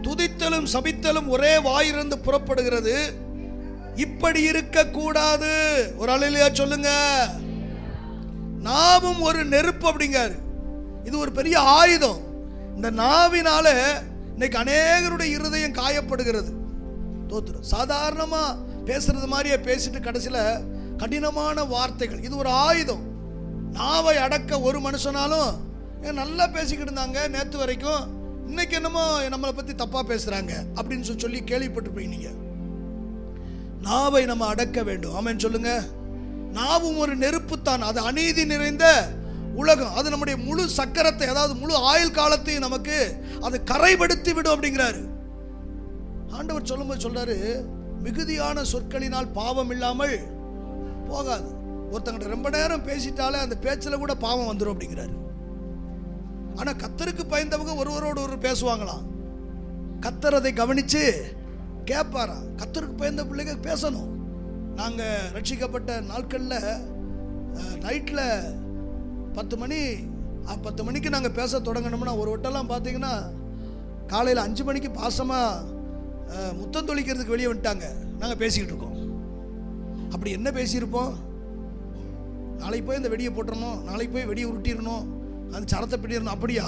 துதித்தலும் சபித்தலும் ஒரே வாயிலிருந்து புறப்படுகிறது. இப்படி இருக்க கூடாது. ஒரு அல்லேலூயா சொல்லுங்க. நாவும் ஒரு நெருப்பு அப்படிங்காரு. இது ஒரு பெரிய ஆயுதம். இந்த நாவினால இன்னைக்கு அநேகருடைய இருதயம் காயப்படுகிறது. தோத்துரும். சாதாரணமா பேசுறது மாதிரியே பேசிட்டு கடைசியில் கடினமான வார்த்தைகள். இது ஒரு ஆயுதம். நாவை அடக்க ஒரு மனுஷனாலும் நல்லா பேசிக்கிட்டு இருந்தாங்க நேற்று வரைக்கும், இன்னைக்கு என்னமோ நம்மளை பத்தி தப்பா பேசுறாங்க அப்படின்னு சொல்லி கேள்விப்பட்டு போயினீங்க. நாவை நம்ம அடக்க வேண்டும். ஆமென் சொல்லுங்க. நாவும் ஒரு நெருப்புத்தான், அது அநீதி நிறைந்த உலகம். அது நம்முடைய முழு சக்கரத்தை, அதாவது முழு ஆயுள் காலத்தையும் நமக்கு அது கரைபடுத்தி விடும் அப்படிங்கிறாரு ஆண்டவர். சொல்லும்போது சொல்றாரு, மிகுதியான சொற்களினால் பாவம் இல்லாமல் போகாது. ஒருத்தங்கிட்ட ரொம்ப நேரம் பேசிட்டாலே அந்த பேச்சில் கூட பாவம் வந்துடும் அப்படிங்கிறாரு. ஆனா கர்த்தருக்கு பயந்தவங்க ஒருவரோடு ஒருவர் பேசுவாங்களாம். கர்த்தர் அதை கவனிச்சு கேட்பாரா. கர்த்தருக்கு பயந்த பிள்ளைங்க பேசணும். நாங்கள் ரட்சிக்கப்பட்ட நாட்களில் நைட்டில் 10 மணிக்கு நாங்கள் பேச தொடங்கினோம்னா, ஒரு வட்டெல்லாம் பார்த்தீங்கன்னா காலையில் 5 மணிக்கு பாசமாக முத்தம் தொளிக்கிறதுக்கு வெளியே வந்துட்டாங்க. நாங்கள் பேசிக்கிட்டு இருக்கோம். அப்படி என்ன பேசியிருப்போம்? நாளைக்கு போய் இந்த வெடியை போட்டுறணும், நாளைக்கு போய் வெடியை உருட்டிடணும், அந்த சரத்தை பிடிக்கணும். அப்படியா?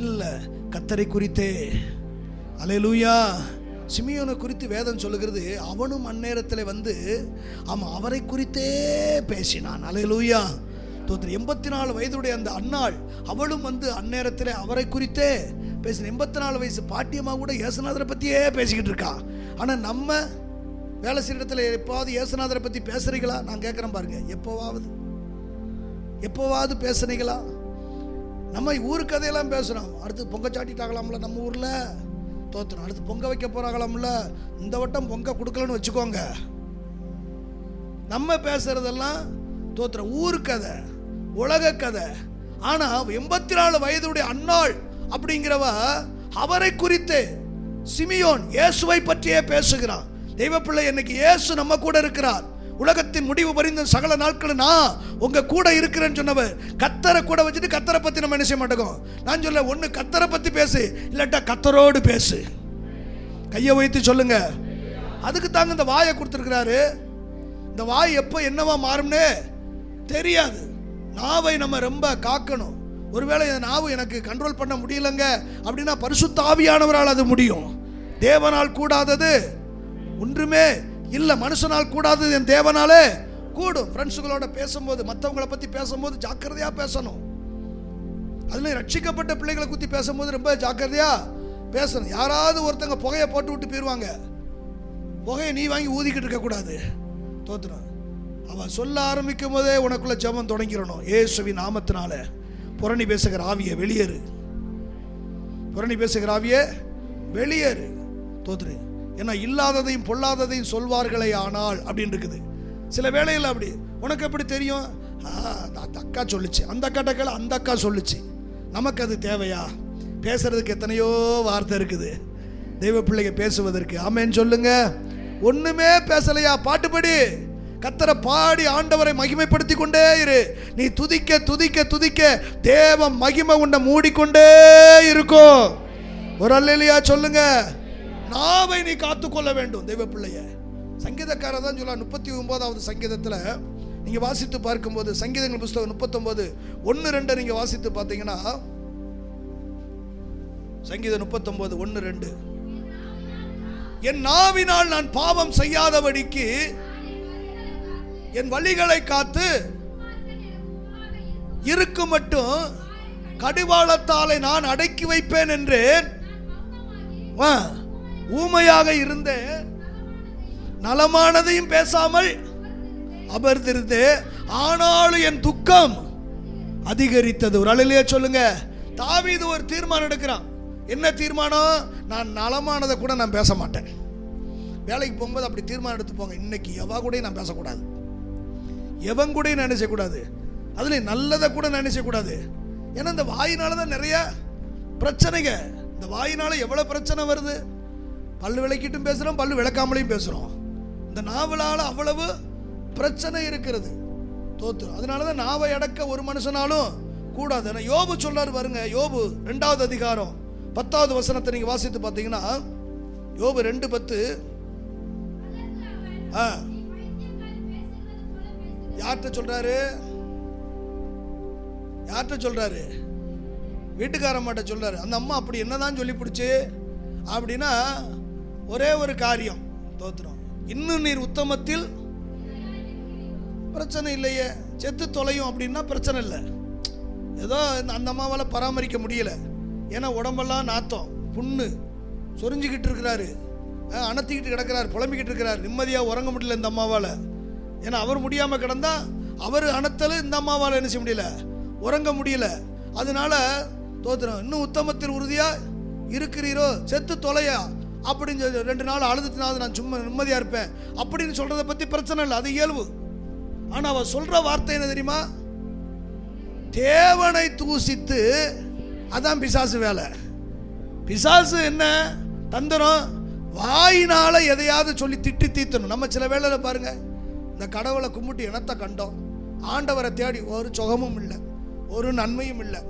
இல்லை, கர்த்தரை குறித்தே. அல்லேலூயா. சிமியோனை குறித்து வேதம் சொல்லுகிறது, அவனும் அந்நேரத்தில் வந்து ஆமாம் அவரை குறித்தே பேசினான். அல்லேலூயா. 84 வயதுடைய அந்த அன்னாள், அவளும் வந்து அந்நேரத்தில் அவரை குறித்தே பேசின. 84 வயசு பாட்டியமாக கூட இயேசுநாதரை பற்றியே பேசிக்கிட்டு இருக்கா. ஆனால் நம்ம வேலை செய்கிற இடத்துல எப்போவாவது இயேசுநாதரை பற்றி பேசுறீங்களா? நான் கேட்குறேன் பாருங்க. எப்போவாவது பேசுனீங்களா? நம்ம ஊரு கதையெல்லாம் பேசுகிறோம். அடுத்து பொங்க சாட்டிட்டாங்களாம்ல நம்ம ஊரில், தோத்துறோம். அடுத்து பொங்க வைக்க போகிறாங்களாம்ல, இந்த வட்டம் பொங்க கொடுக்கலன்னு வச்சுக்கோங்க. நம்ம பேசுறதெல்லாம் தோத்துறோம், ஊரு கதை, உலக கதை. ஆனால் 84 வயதுடைய அன்னாள் அப்படிங்கிறவ அவரை குறித்து, சிமியோன் இயேசுவை பற்றியே பேசுகிறான். தெய்வ பிள்ளை, இன்னைக்கு இயேசு நம்ம கூட இருக்கிறார். உலகத்தின் முடிவு பரிந்த சகல நாட்கள் நான் உங்க கூட இருக்கிறேன்னு சொன்னவர். கர்த்தரை கூட வச்சுட்டு கர்த்தரை பத்தி நம்ம என்ன செய்ய மாட்டோம். நான் சொல்ல, ஒன்று கர்த்தரை பத்தி பேசு, இல்லாட்டா கர்த்தரோடு பேசு. கையை வைத்து சொல்லுங்க. அதுக்கு தாங்க இந்த வாயை கொடுத்துருக்கிறாரு. இந்த வாய் எப்போ என்னவா மாறும்னு தெரியாது. நாவை நம்ம ரொம்ப காக்கணும். ஒருவேளை இந்த நாவு எனக்கு கண்ட்ரோல் பண்ண முடியலங்க அப்படின்னா பரிசுத்த ஆவியானவரால் அது முடியும். தேவனால் கூடாதது ஒன்றுமே இல்லை. மனுஷனால் கூடாதது என் தேவனாலே கூடும். ஃப்ரெண்ட்ஸுகளோட பேசும்போது, மற்றவங்களை பற்றி பேசும்போது ஜாக்கிரதையாக பேசணும். அதுலேயும் ரட்சிக்கப்பட்ட பிள்ளைகளை குத்தி பேசும்போது ரொம்ப ஜாக்கிரதையாக பேசணும். யாராவது ஒருத்தங்க புகையை போட்டு விட்டு போயிடுவாங்க, புகையை நீ வாங்கி ஊதிக்கிட்டு இருக்கக்கூடாது. தோத்துறான். அவன் சொல்ல ஆரம்பிக்கும் போதே உனக்குள்ள ஜெபம் தொடங்கிடணும். இயேசுவின் நாமத்தினால புரணி பேசுகிற ஆவியை வெளியேறு, புரணி பேசுகிற ஆவியை வெளியேறு. தோத்துரு. ஏன்னா இல்லாததையும் பொல்லாததையும் சொல்வார்களே ஆனால் அப்படின்னு இருக்குது. சில வேளையில் அப்படி உனக்கு எப்படி தெரியும்? அந்த அக்கா சொல்லுச்சு, அந்த அக்காட்ட கேள, அந்த அக்கா சொல்லுச்சு. நமக்கு அது தேவையா? பேசுறதுக்கு எத்தனையோ வார்த்தை இருக்குது தெய்வ பிள்ளைங்க பேசுவதற்கு. ஆமென் சொல்லுங்க. ஒண்ணுமே பேசலையா? பாட்டுப்படி கர்த்தரை பாடி ஆண்டவரை மகிமைப்படுத்தி கொண்டே இரு. நீ துதிக்க துதிக்க துதிக்க தேவ மகிமை உன்னை மூடிக்கொண்டே இருக்கும். ஒரு அல்லேலூயா சொல்லுங்க. நாவை நீ காத்துக்கொள்ள வேண்டும் தெய்வ பிள்ளைய. சங்கீதக்காரர் தான் சொல்ல 39வது சங்கீதத்தில் நீங்க வாசித்து பார்க்கும்போது, சங்கீதங்கள் புஸ்தகம் 39 1-2 நீங்க வாசித்து பார்த்தீங்கன்னா, சங்கீதம் 39 1-2, என் நாவினால் நான் பாவம் செய்யாதபடிக்கு என் வழிகளை காத்து இருக்கும் மட்டும் கடிவாளத்தாலே நான் அடக்கி வைப்பேன் என்றேன். ஊமையாக இருந்தேன், நலமானதையும் பேசாமல் அமர்ந்திருந்து, ஆனாலும் என் துக்கம் அதிகரித்தது. ஒரு அல்லேலூயா சொல்லுங்க. தாவீது ஒரு தீர்மானம் எடுக்கிறான். என்ன தீர்மானம்? நான் நலமானதை கூட நான் பேச மாட்டேன். வேலைக்கு போகும்போது அப்படி தீர்மானம் எடுத்து போங்க. இன்னைக்கு எவா கூட நான் பேசக்கூடாது, எவன் கூட நினைச்சக்கூடாது, அதுல நல்லதை கூட நினைச்சக்கூடாது. ஏன்னா இந்த வாயினால தான் நிறைய பிரச்சனைங்க. இந்த வாயினால எவ்வளவு பிரச்சனை வருது. பல்லு விளக்கிட்டும் பேசுறோம், பல்லு விளக்காமலையும் பேசுறோம். இந்த நாவலால அவ்வளவு பிரச்சனை இருக்கிறது. தோத்து. அதனாலதான் நாவை அடக்க ஒரு மனுஷனாலும் கூடாது. யோபு சொல்றாரு பாருங்க. யோபு 2வது அதிகாரம் 10வது வசனத்தை நீங்க வாசித்து பார்த்தீங்கன்னா, யோபு 2:10. யார்கிட்ட சொல்றாரு? யார்கிட்ட சொல்றாரு? வீட்டுக்காரம்மாட்ட சொல்றாரு. அந்த அம்மா அப்படி என்னதான் சொல்லி பிடிச்சு அப்படின்னா, ஒரே ஒரு காரியம், தோத்துறோம், இன்னும் நீர் உத்தமத்தில் பிரச்சனை இல்லையே, செத்து தொலையும் அப்படின்னா பிரச்சனை இல்லை. ஏதோ அந்த அம்மாவால் பராமரிக்க முடியல. ஏன்னா உடம்பெல்லாம் நாத்தம், புண்ணு, சொரிஞ்சிக்கிட்டு இருக்கிறாரு, அணத்திக்கிட்டு கிடக்கிறார், புலம்பிக்கிட்டு இருக்கிறார், நிம்மதியாக உறங்க முடியல இந்த அம்மாவால். ஏன்னா அவர் முடியாமல் கிடந்தா அவர் அணத்தல், இந்த அம்மாவால் என்ன செய்ய முடியல, உறங்க முடியல. அதனால தோத்துறோம், இன்னும் உத்தமத்தில் உறுதியாக இருக்கிறீரோ, செத்து தொலையா அப்படின்னு 2 நாள் அழுதுனாவது நான் சும்மா நிம்மதியாக இருப்பேன் அப்படின்னு சொல்கிறத பற்றி பிரச்சனை இல்லை, அது இயல்பு. ஆனால் அவள் சொல்கிற வார்த்தை என்ன தெரியுமா? தேவனை தூசித்து. அதான் பிசாசு வேலை. பிசாசு என்ன தந்திரம்? வாயினால எதையாவது சொல்லி திட்டி தீர்த்தணும். நம்ம சில வேளையில் பாருங்க, இந்த கடவுளை கும்பிட்டு இனத்தை கண்டோம், ஆண்டவரை தேடி ஒரு சுகமும் இல்லை, ஒரு நன்மையும் இல்லை,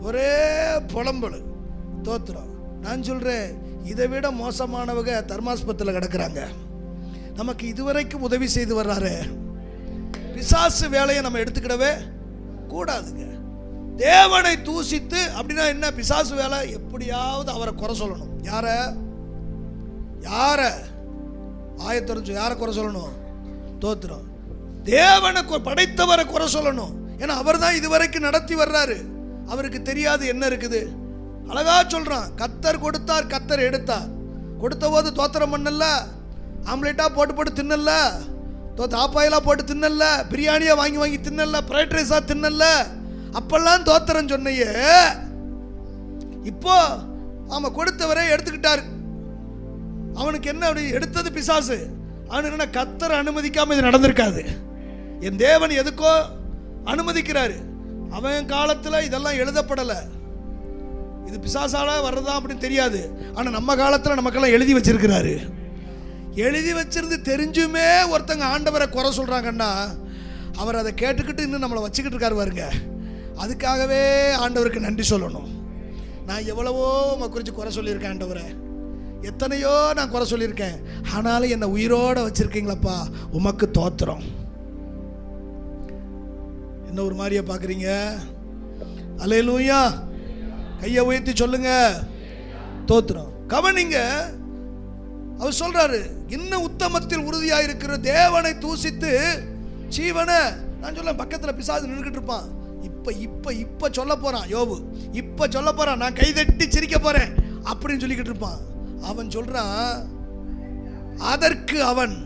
ஒரே புலம்பல். தோத்துறோம். நான் சொல்றேன், இதை விட மோசமானவங்க தர்மாஸ்பத்தில் கிடக்குறாங்க. நமக்கு இதுவரைக்கும் உதவி செய்து வர்றாரு. பிசாசு வேலையை நம்ம எடுத்துக்கிடவே கூடாதுங்க. தேவனை தூசித்து அப்படின்னா என்ன? பிசாசு வேலை எப்படியாவது அவரை குறை சொல்லணும். யார யார ஆயத்தொரு யாரை குறை சொல்லணும்? தோத்துறோம். தேவனை படைத்தவரை குறை சொல்லணும். ஏன்னா அவர் தான் இதுவரைக்கும் நடத்தி வர்றாரு. அவருக்கு தெரியாது என்ன இருக்குது. அழகா சொல்றான், கத்தர் கொடுத்தார், கத்தர் எடுத்தார். கொடுத்த போது தோத்திரம் பண்ணல, ஆம்லேட்டா போட்டு போட்டு தின்னல, ஆப்பாயிலா போட்டு தின்னல, பிரியாணியா வாங்கி வாங்கி தின்னல, ஃப்ரைட் ரைஸா தின்னல, அப்பெல்லாம் தோத்திரம் சொன்னையே. இப்போ ஆமா, கொடுத்தவரே எடுத்துக்கிட்டாரு. அவனுக்கு என்ன எடுத்தது பிசாசு. அவனுக்கு என்ன கத்தர் அனுமதிக்காம இது நடந்திருக்காது. என் தேவன் எதுக்கோ அனுமதிக்கிறாரு. அவன் காலத்துல இதெல்லாம் எழுதப்படலை. இது பிசாசால வர்றதா அப்படின்னு தெரியாது. ஆனா நம்ம காலத்துல நமக்கெல்லாம் எழுதி வச்சிருக்கிறாரு. எழுதி வச்சிருந்து தெரிஞ்சுமே ஒருத்தங்க ஆண்டவரை குறை சொல்றாங்கன்னா, அவர் அதை கேட்டுக்கிட்டு இன்னும் நம்மளை வச்சுக்கிட்டு இருக்காரு பாருங்க. அதுக்காகவே ஆண்டவருக்கு நன்றி சொல்லணும். நான் எவ்வளவோ உங்களை குறித்து குறை சொல்லியிருக்கேன் ஆண்டவரை, எத்தனையோ நான் குறை சொல்லியிருக்கேன். ஆனாலும் என்னை உயிரோடு வச்சிருக்கீங்களப்பா, உமக்கு தோத்திரம். என்ன ஒரு மாதிரியா பார்க்குறீங்க? அல்லேலூயா. கையை உயர்த்தி சொல்லுங்க தோத்திரம். கவனிங்க, அவர் சொல்றாரு, இன்னும் உத்தமத்தில் உறுதியாக இருக்கிற தேவனை தூசித்து ஜீவனை. நான் சொல்ல பக்கத்தில் பிசாசு நின்றுக்கிட்டு இருப்பான். இப்ப சொல்ல போறான் யோபு, இப்ப சொல்ல போறான், நான் கைதட்டி சிரிக்க போறேன் அப்படின்னு சொல்லிக்கிட்டு இருப்பான். அவன் சொல்றான், அதற்கு அவன்,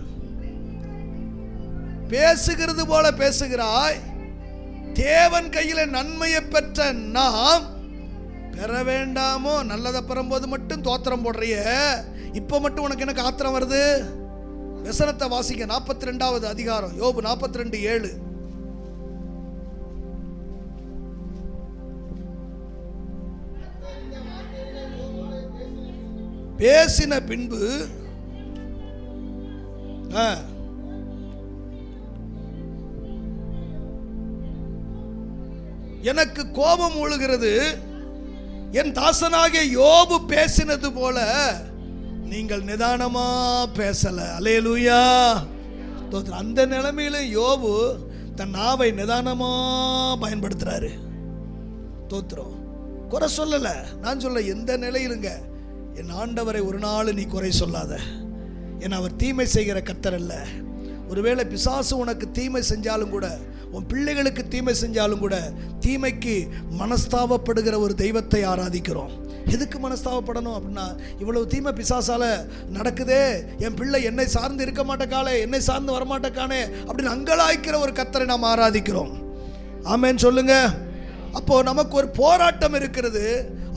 பேசுகிறது போல பேசுகிறாய், தேவன் கையில நன்மையை பெற்ற நாம் பெற வேண்டாமோ? நல்லதை பெறும்போது மட்டும் தோத்திரம் போடுறிய, இப்ப மட்டும் உனக்கு எனக்கு ஆத்திரம் வருது? வசனத்தை வாசிக்க, 42வது அதிகாரம் யோபு 42:7. பேசின பின்பு எனக்கு கோபம் ஒழுகிறது, என் தாசனாகிய யோபு பேசினது போல நீங்கள் நிதானமா பேசல. அல்லேலூயா. அந்த நிலைமையில யோபு தன் நாவை நிதானமா பயன்படுத்துறாரு. தோத்திரம். குறை சொல்லல, நான் சொல்ல எந்த நிலையிலுங்க என் ஆண்டவரை ஒரு நாள் நீ குறை சொல்லாத. ஏன்னா அவர் தீமை செய்கிற கர்த்தர் அல்ல. ஒருவேளை பிசாசு உனக்கு தீமை செஞ்சாலும் கூட, உன் பிள்ளைகளுக்கு தீமை செஞ்சாலும் கூட, தீமைக்கு மனஸ்தாபப்படுகிற ஒரு தெய்வத்தை ஆராதிக்கிறோம். எதுக்கு மனஸ்தாபப்படணும் அப்படின்னா, இவ்வளவு தீமை பிசாசால நடக்குதே, என் பிள்ளை என்னை சார்ந்து இருக்க மாட்டேக்காளே, என்னை சார்ந்து வரமாட்டேக்கானே அப்படின்னு அங்கலாய்க்கிற ஒரு கர்த்தரை நாம் ஆராதிக்கிறோம். ஆமென் சொல்லுங்க. அப்போ நமக்கு ஒரு போராட்டம் இருக்கிறது.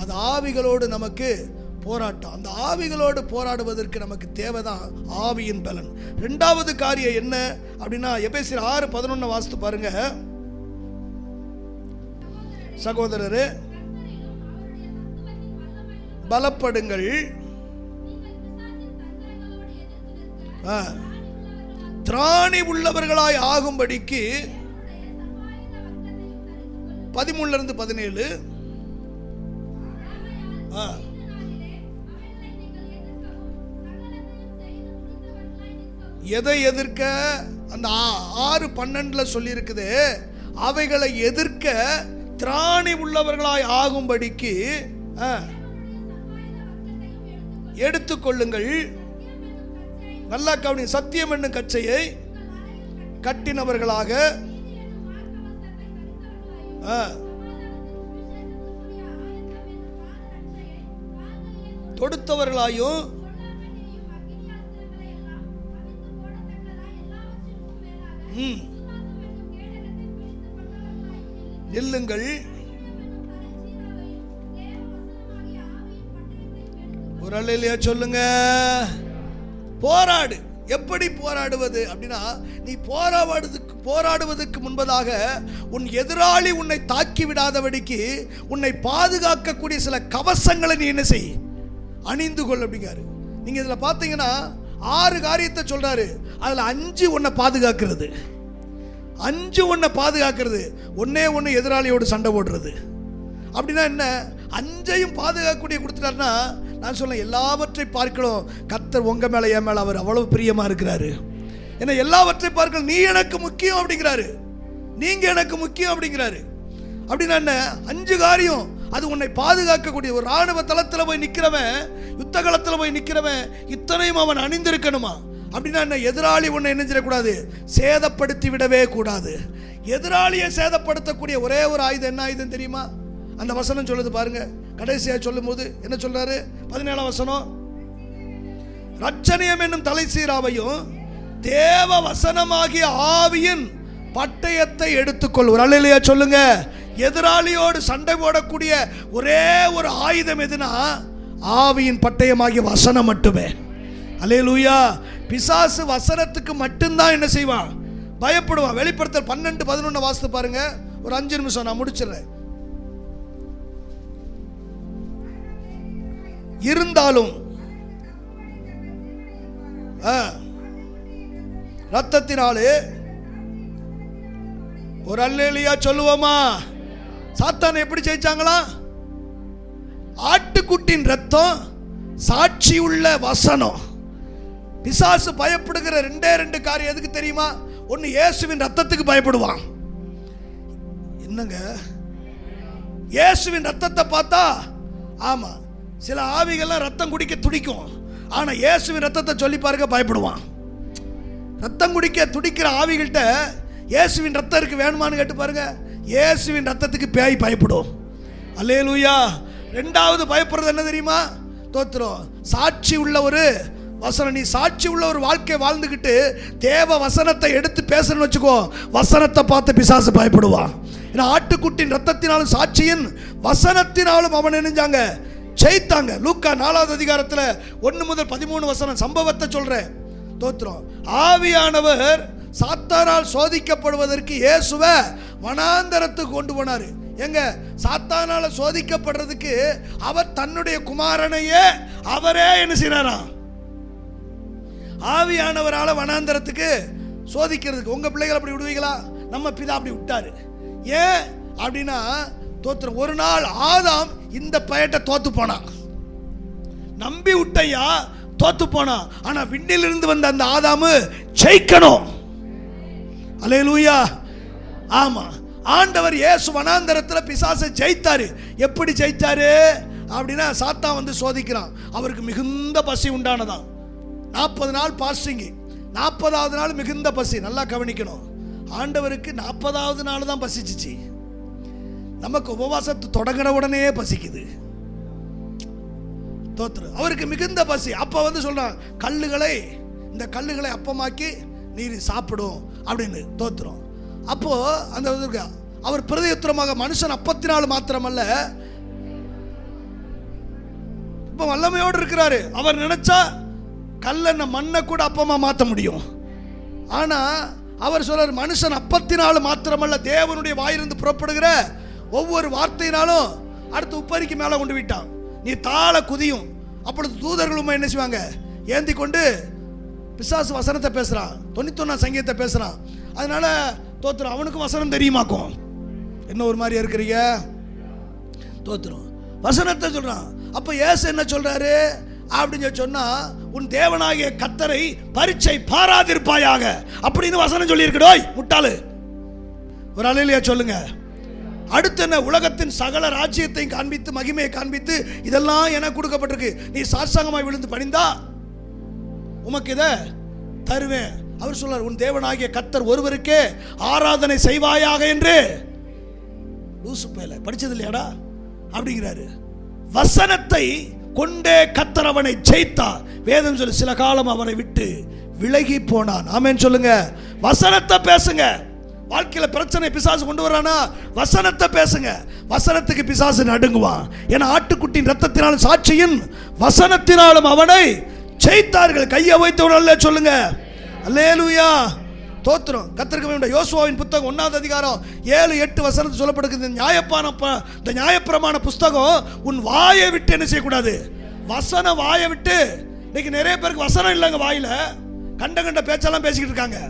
அது ஆவிகளோடு நமக்கு போராட்டம். அந்த ஆவிகளோடு போராடுவதற்கு நமக்கு தேவைதான் ஆவியின் பலன். இரண்டாவது காரியம் என்ன அப்படின்னா, எபேசியர் 6:11 வாசித்து பாருங்க. சகோதரரே, பலப்படுங்கள், திராணி உள்ளவர்களாய் ஆகும்படிக்கு 13-17. எதை எதிர்க்க? அந்த 6:12 சொல்லி இருக்குது, அவைகளை எதிர்க்க திராணி உள்ளவர்களாய் ஆகும்படிக்கு எடுத்துக்கொள்ளுங்கள். நல்லா கவனி, சத்தியம் என்னும் கச்சையை கட்டினவர்களாக, தொடுத்தவர்களாயும், நில்லுங்கள். ஒரு அல்லேலூயா சொல்லுங்க. போராடு. எப்படி போராடுவது அப்படின்னா, நீ போராடுவதற்கு முன்பதாக உன் எதிராளி உன்னை தாக்கி விடாதபடிக்கு உன்னை பாதுகாக்கக்கூடிய சில கவசங்களை நீ என்ன செய்? அணிந்து கொள் அப்படிங்காரு. நீங்க இதுல பாத்தீங்கன்னா 6 காரியத்தை சொல்றாரு. அதுல 5 உன்னை பாதுகாக்கிறது. 5 உன்னை பாதுகாக்கிறது. ஒண்ணு எதிராளியோடு சண்டை போடுறது. அப்படின்னா என்ன? 5ஐயும் பாதுகாக்கக்கூடிய கொடுத்துட்டாருன்னா, நான் சொல்ல எல்லாவற்றை பார்க்கலாம் கர்த்தர் உங்க மேல என் மேல அவர் அவ்வளவு பிரியமா இருக்கிறாரு. ஏன்னா எல்லாவற்றை பார்க்கலாம், நீ எனக்கு முக்கியம் அப்படிங்கிறாரு, நீங்க எனக்கு முக்கியம் அப்படிங்கிறாரு. அப்படின்னா என்ன? 5 காரியம் அது உன்னை பாதுகாக்கக்கூடிய. ஒரு ராணுவ தளத்தில் போய் நிற்கிறவன், யுத்த களத்தில் போய் நிற்கிறவன், இத்தனையும் அவன் அணிந்திருக்கணுமா? அப்படின்னா என்ன? எதிராளி உன்னை என்ன செய்யக்கூடாது? சேதப்படுத்தி விடவே கூடாது. எதிராளியை சேதப்படுத்தக்கூடிய ஒரே ஒரு ஆயுதம் என்ன ஆயுதம் தெரியுமா? அந்த வசனம் சொல்லுது பாருங்க. கடைசியா சொல்லும் போது என்ன சொல்றாரு? 17ஆம் வசனம், ரட்சணியம் என்னும் தலைசீராவையும் தேவ வசனமாகிய ஆவியின் பட்டயத்தை எடுத்துக்கொள். ஒரு அல்லேலூயா சொல்லுங்க. எதிராளியோடு சண்டை போடக்கூடிய ஒரே ஒரு ஆயுதம் எதுனா, ஆவியின் பட்டயமாகிய வசனம் மட்டுமே. அல்லேலூயா. பிசாசு வசனத்துக்கு மட்டும்தான் என்ன செய்வான்? பயப்படுவான். வெளிப்படுத்தல் 12:11 வாசித்து பாருங்க. ஒரு 5 நிமிஷம் நான் முடிச்சிடுறேன். இருந்தாலும் ரத்தத்தினாலே, ஒரு அல்லேலூயா சொல்லுவோமா? சாத்தான் எப்படி ஜெயிச்சாங்களா? ஆட்டுக்குட்டின் ரத்தம், சாட்சி உள்ள வசனம். பிசாசு பயப்படுகிற 2 காரியம் எதுக்கு தெரியுமா? ஒன்னு, இயேசுவின் ரத்தத்துக்கு பயப்படுவான். என்னங்க, இயேசுவின் ரத்தத்தை பார்த்தா, ஆமா சில ஆவிகள்லாம் ரத்தம் குடிக்க துடிக்கும், ஆனா இயேசுவின் ரத்தத்தை சொல்லி பாருங்க பயப்படுவான். ரத்தம் குடிக்க துடிக்கிற ஆவிகள்கிட்ட இயேசுவின் ரத்தம் இருக்கு வேணுமான்னு கேட்டு பாருங்க, இயேசுவின் ரத்தத்துக்கு பேய் பயப்படும். அல்லேலூயா. ரெண்டாவது பயப்படுறது என்ன தெரியுமா? தோத்திரம். சாட்சி உள்ள ஒரு வசனம். நீ சாட்சி உள்ள ஒரு வாழ்க்கை வாழ்ந்துக்கிட்டு தேவ வசனத்தை எடுத்து பேசணும்னு வச்சுக்கோ, வசனத்தை பார்த்து பிசாசு பயப்படுவான். ஏன்னா ஆட்டுக்குட்டின் ரத்தத்தினாலும் சாட்சியின் வசனத்தினாலும் அவன் நினைஞ்சாங்க ஜெயித்தாங்க. லூக்கா 4வது அதிகாரத்தில் 1 முதல் 13 வசனம் சம்பவத்தை சொல்றேன். தோத்திரம். ஆவியானவர் சாத்தானால் சோதிக்கப்படுவதற்கு இயேசுவை வனாந்தரத்துக்கு கொண்டு போனாரு. எங்க சாத்தானால சோதிக்கப்படுறதுக்கு அவர் தன்னுடைய குமாரனையே அவரே என்ன செய்யறாராம், ஆவியானவரால வனாந்தரத்துக்கு சோதிக்கிறதுக்கு. உங்க பிள்ளைகள் அப்படி விடுவீங்களா? நம்ம பிதா அப்படி விட்டாரு. ஏன் அப்படின்னா தோத்திரம், ஒரு நாள் ஆதாம் இந்த பயட்டை தோத்து போனான், நம்பி விட்டையா தோத்து போனான். ஆனா விண்ணிலிருந்து வந்த அந்த ஆதாமு ஜெயிக்கணும். அல்லேலூயா. ஆமா, ஆண்டவர் இயேசு வனாந்தரத்தில் பிசாசை ஜெயித்தாரு. எப்படி ஜெயித்தாரு அப்படின்னா, சாத்தான் வந்து சோதிக்கிறான், அவருக்கு மிகுந்த பசி உண்டானதான். 40 நாள் பாஸ்டிங், 40வது நாள் மிகுந்த பசி. நல்லா கவனிக்கணும், ஆண்டவருக்கு 40வது நாள் தான் பசிச்சிச்சு. நமக்கு உபவாசத்தை தொடங்கின உடனே பசிக்குது. தோத்துரு. அவருக்கு மிகுந்த பசி. அப்ப வந்து சொல்றான், இந்த கல்லுகளை அப்பமாக்கி நீர் சாப்பிடும் அப்படின்னு. தோத்துரும். அப்போ அந்த அவர் பிரதியுத்தரமாக, மனுஷன் அப்பத்தினால மாத்திரமல்ல, இப்ப வல்லமையோடு இருக்கிறாரு. அவர் நினைச்சா கல்ல மண்ணை கூட அப்பமா மாற்ற முடியும். ஆனா அவர் சொல்றார், மனுஷன் அப்பத்தினால மாத்திரமல்ல, தேவனுடைய வாயிலிருந்து புறப்படுகிற ஒவ்வொரு வார்த்தையினாலும். அடுத்து உப்பரிக்கு மேல கொண்டு விட்டான். நீ தாள குதியும். அப்பொழுது தூதர்களும் என்ன செய்வாங்க, ஏந்தி கொண்டு பிசாசு வசனத்தை பேசுறான், 91 சங்கீதத்தை பேசுறான். அதனால தோத்திரம், அவனுக்கும் வசனம் தெரியுமாக்கும். என்ன ஒரு மாதிரியா இருக்கிறீங்க? தோத்திரம் வசனத்தை சொல்றான். அப்ப இயேசு என்ன சொல்றாரு அப்படின்னு சொன்னா, உன் தேவனாகிய கர்த்தரை பரீட்சை பாராதிருப்பாயாக அப்படின்னு வசனம் சொல்லி இருக்கடோய் முட்டாளு. ஒரு அல்லேலூயா சொல்லுங்க. அடுத்து என்ன? உலகத்தின் சகல ராஜ்யத்தையும் காண்பித்து மகிமையை காண்பித்து இதெல்லாம் எனக்கு கொடுக்கப்பட்டிருக்கு, நீ சாஷ்டாங்கமாய் விழுந்து பணிந்தா உமக்கு இதை தருவேன். அவர் சொல்றார், உன் தேவனாகிய கர்த்தர் ஒருவருக்கே ஆராதனை செய்வாயாக என்று. லூசு பேல படிச்சது இல்லையாடா அப்படிங்கிறாரு. வசனத்தை கொண்டே கர்த்தர் அவனை ஜெயித்தார். வேதம் சொல்லி சில காலம் அவனை விட்டு விலகி போனான். ஆமென் சொல்லுங்க. வசனத்தை பேசுங்க. வாழ்க்கையில பிரச்சனை பிசாசு கொண்டு வரானா, வசனத்தை பேசுங்க. வசனத்துக்கு பிசாசு நடுங்குவான். ஏன்னா ஆட்டுக்குட்டின் ரத்தத்தினாலும் சாட்சியின் வசனத்தினாலும் அவனை ஜெயித்தார்கள். கையை வைத்தவனல்ல சொல்லுங்க. அல்லேலூயா. தோத்திரம். கர்த்தருக்கு வேண்டிய யோசுவாவின் புத்தகம் 1வது அதிகாரம் 7-8 வசனத்தில் சொல்லப்படுகிறது. இந்த நியாயப்பிரமாண புஸ்தகம் உன் வாயை விட்டு என்ன செய்யக்கூடாது, வசன வாயை விட்டு. இன்னைக்கு நிறைய பேருக்கு வசனம் இல்லைங்க, வாயில கண்ட பேச்செல்லாம் பேசிக்கிட்டு இருக்காங்க.